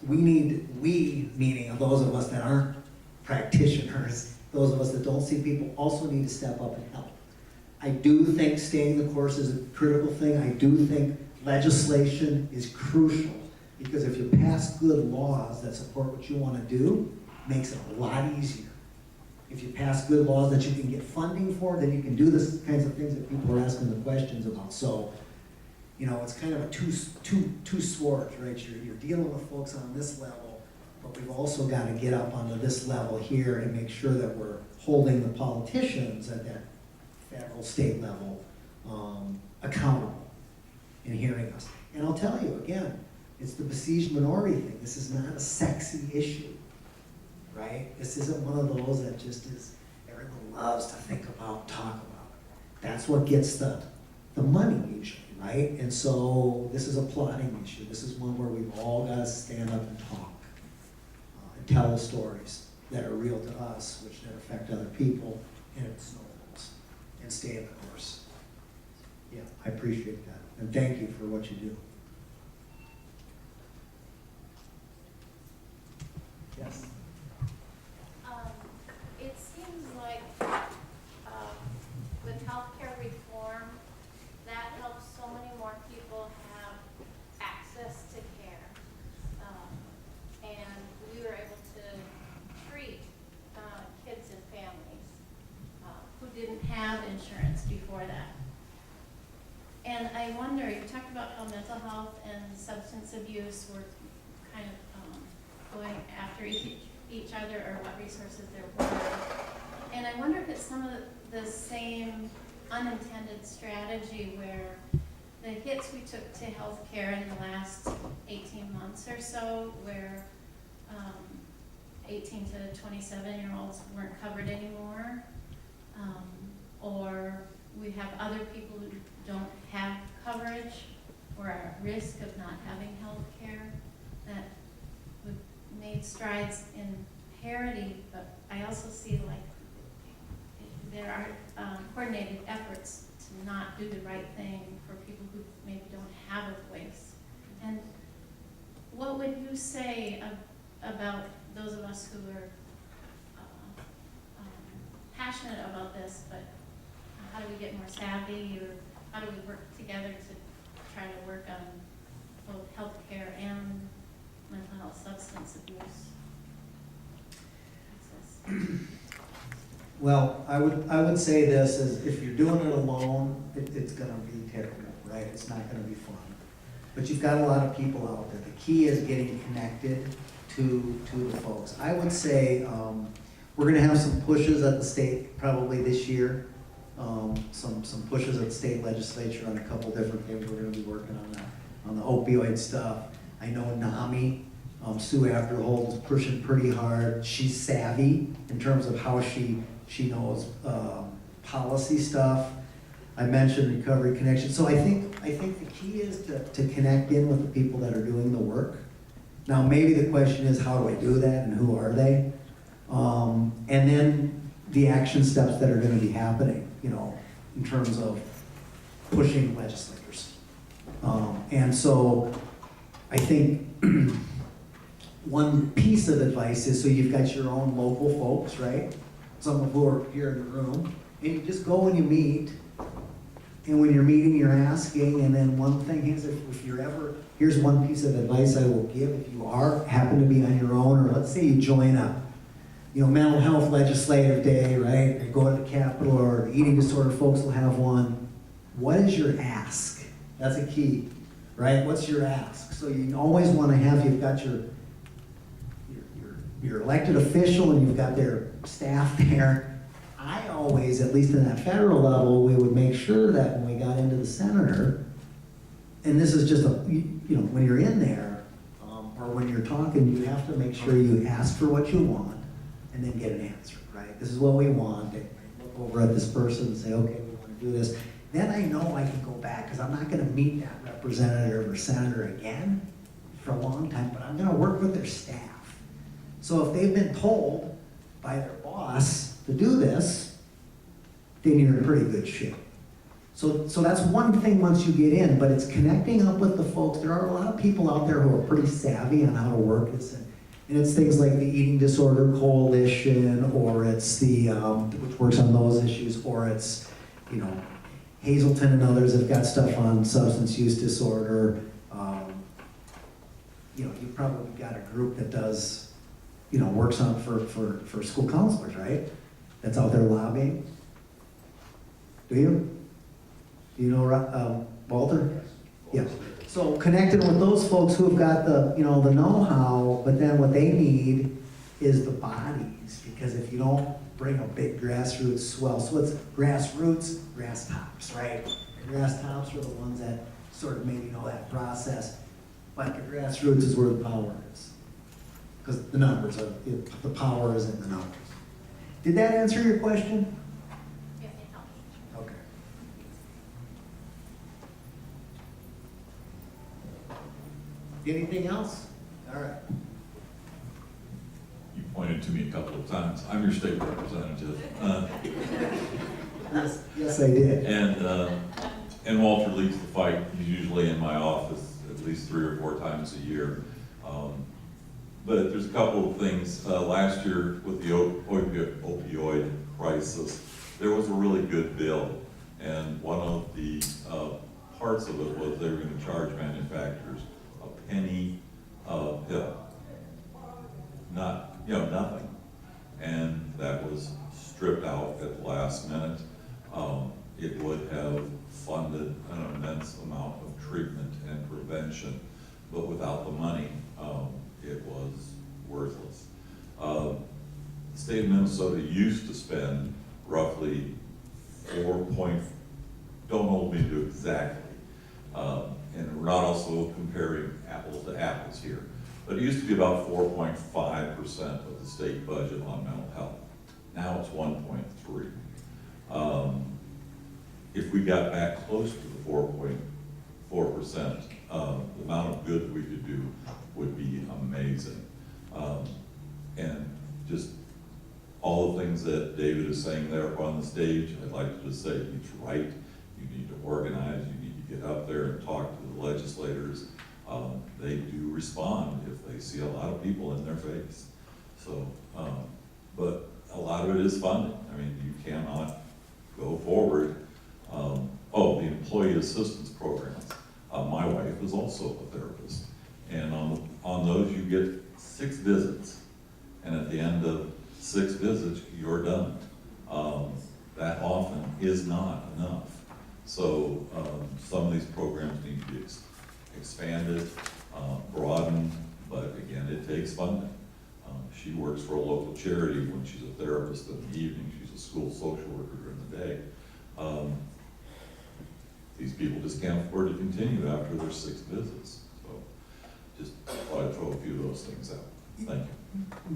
we, meaning those of us that aren't practitioners, those of us that don't see people, also need to step up and help. I do think staying the course is a critical thing. I do think legislation is crucial, because if you pass good laws that support what you want to do, it makes it a lot easier. If you pass good laws that you can get funding for, then you can do the kinds of things that people are asking the questions about. So, you know, it's kind of a two swords, right? You're dealing with folks on this level, but we've also got to get up onto this level here and make sure that we're holding the politicians at that federal, state level accountable in hearing us. And I'll tell you again, it's the besieged minority thing. This is not a sexy issue, right? This isn't one of those that just is, everyone loves to think about, talk about. That's what gets the money usually, right? And so this is a plotting issue. This is one where we've all got to stand up and talk and tell the stories that are real to us, which then affect other people, and it snowballs, and stay in the course. Yeah, I appreciate that. And thank you for what you do. Yes? It seems like with healthcare reform, that helps so many more people have access to care. And we were able to treat kids and families who didn't have insurance before that. And I wonder, you talked about how mental health and substance abuse were kind of going after each other, or what resources there were. And I wonder if it's some of the same unintended strategy where the hits we took to healthcare in the last 18 months or so, where 18 to 27-year-olds weren't covered anymore, or we have other people who don't have coverage or are at risk of not having health care, that we've made strides in parity, but I also see like there are coordinated efforts to not do the right thing for people who maybe don't have a voice. And what would you say about those of us who are passionate about this, but how do we get more savvy, or how do we work together to try to work on both healthcare and mental health, substance abuse access? Well, I would say this is, if you're doing it alone, it's gonna be terrible, right? It's not gonna be fun. But you've got a lot of people out there. The key is getting connected to the folks. I would say we're gonna have some pushes at the state probably this year. Some pushes at the state legislature on a couple different things. We're gonna be working on the opioid stuff. I know NAMI, Sue Afterhold, is pushing pretty hard. She's savvy in terms of how she knows policy stuff. I mentioned Recovery Connection. So I think the key is to connect in with the people that are doing the work. Now maybe the question is, how do I do that and who are they? And then the action steps that are going to be happening, you know, in terms of pushing legislators. And so I think one piece of advice is, so you've got your own local folks, right? Some of who are here in the room, and you just go when you meet, and when you're meeting, you're asking, and then one thing is, if you're ever, here's one piece of advice I will give, if you happen to be on your own, or let's say you join a, mental health legislative day, right? Or go to the Capitol, or the eating disorder folks will have one. What is your ask? That's a key, right? What's your ask? So you always want to have, you've got your elected official and you've got their staff there. I always, at least in that federal level, we would make sure that when we got into the senator, and this is just when you're in there, or when you're talking, you have to make sure you ask for what you want and then get an answer, right? This is what we want. And look over at this person and say, okay, we want to do this. Then I know I can go back, because I'm not going to meet that representative or senator again for a long time, but I'm going to work with their staff. So if they've been told by their boss to do this, then you're in pretty good shape. So that's one thing once you get in, but it's connecting up with the folks. There are a lot of people out there who are pretty savvy on how to work this. And it's things like the Eating Disorder Coalition, or it's the, which works on those issues, or it's, you know, Hazelton and others have got stuff on substance use disorder. You know, you've probably got a group that does, you know, works on for school counselors, right? That's out there lobbying. Do you? Do you know Walter? Yeah. So connected with those folks who have got the, you know, the know-how, but then what they need is the bodies, because if you don't bring a big grassroots swell, so it's grassroots, grass tops, right? The grass tops are the ones that sort of maybe know that process, but the grassroots is where the power is, because the numbers are, the power is in the numbers. Did that answer your question? Yes, it helps. Okay. Anything else? All right. You pointed to me a couple of times. I'm your state representative. Yes, I did. And Walter leads the fight. He's usually in my office at least 3 or 4 times a year. But there's a couple of things. Last year with the opioid crisis, there was a really good bill. And one of the parts of it was they were going to charge manufacturers a penny a pill. Not, you know, nothing. And that was stripped out at the last minute. It would have funded an immense amount of treatment and prevention, but without the money, it was worthless. The state of Minnesota used to spend roughly don't hold me to exactly, and we're not also comparing apples to apples here, but it used to be about 4.5% of the state budget on mental health. Now it's 1.3. If we got back close to the 4.4%, the amount of good we could do would be amazing. And just all the things that David is saying there on the stage, I'd like to just say he's right. You need to organize, you need to get up there and talk to the legislators. They do respond if they see a lot of people in their face. So, but a lot of it is funding. I mean, you cannot go forward. The employee assistance programs. My wife is also a therapist. And on those you get 6 visits. And at the end of 6 visits, you're done. That often is not enough. So some of these programs need to be expanded, broadened, but again, it takes funding. She works for a local charity when she's a therapist in the evening. She's a school social worker during the day. These people just can't afford to continue after their 6 visits. So just thought I'd throw a few of those things out. Thank you.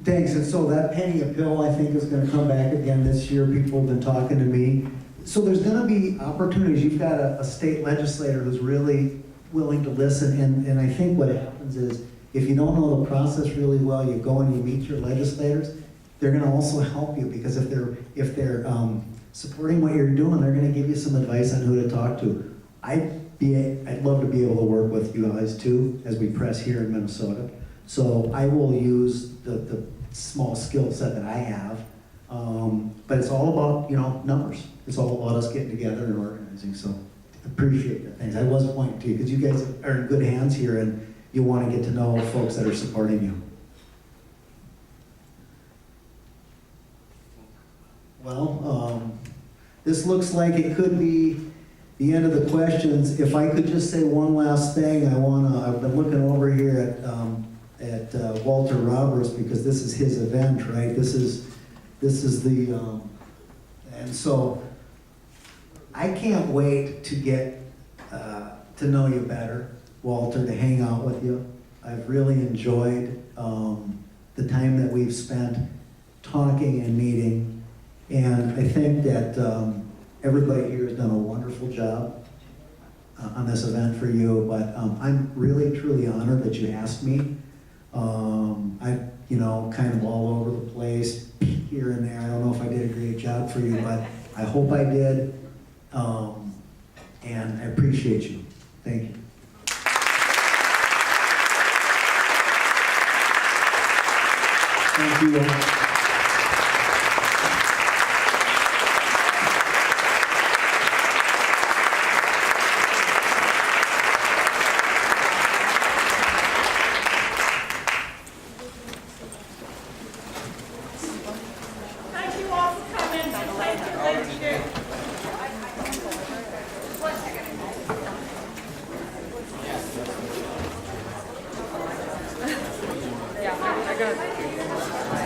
Thanks. And so that penny a pill, I think, is going to come back again this year. People have been talking to me. So there's going to be opportunities. You've got a state legislator who's really willing to listen. And I think what happens is, if you don't know the process really well, you go and you meet your legislators, they're going to also help you, because if they're supporting what you're doing, they're going to give you some advice on who to talk to. I'd love to be able to work with you guys too as we press here in Minnesota. So I will use the small skill set that I have, but it's all about, you know, numbers. It's all about us getting together and organizing. So appreciate that. Thanks. I was pointing to you because you guys are in good hands here, and you want to get to know folks that are supporting you. Well, this looks like it could be the end of the questions. If I could just say one last thing, I've been looking over here at Walter Roberts, because this is his event, right? This is the, and so I can't wait to get to know you better, Walter, to hang out with you. I've really enjoyed the time that we've spent talking and meeting, and I think that everybody here has done a wonderful job on this event for you, but I'm really, truly honored that you asked me. You know, kind of all over the place, here and there. I don't know if I did a great job for you, but I hope I did, and I appreciate you. Thank you. Thank you all. Thank you all for coming. Thank you. Yeah, I got it.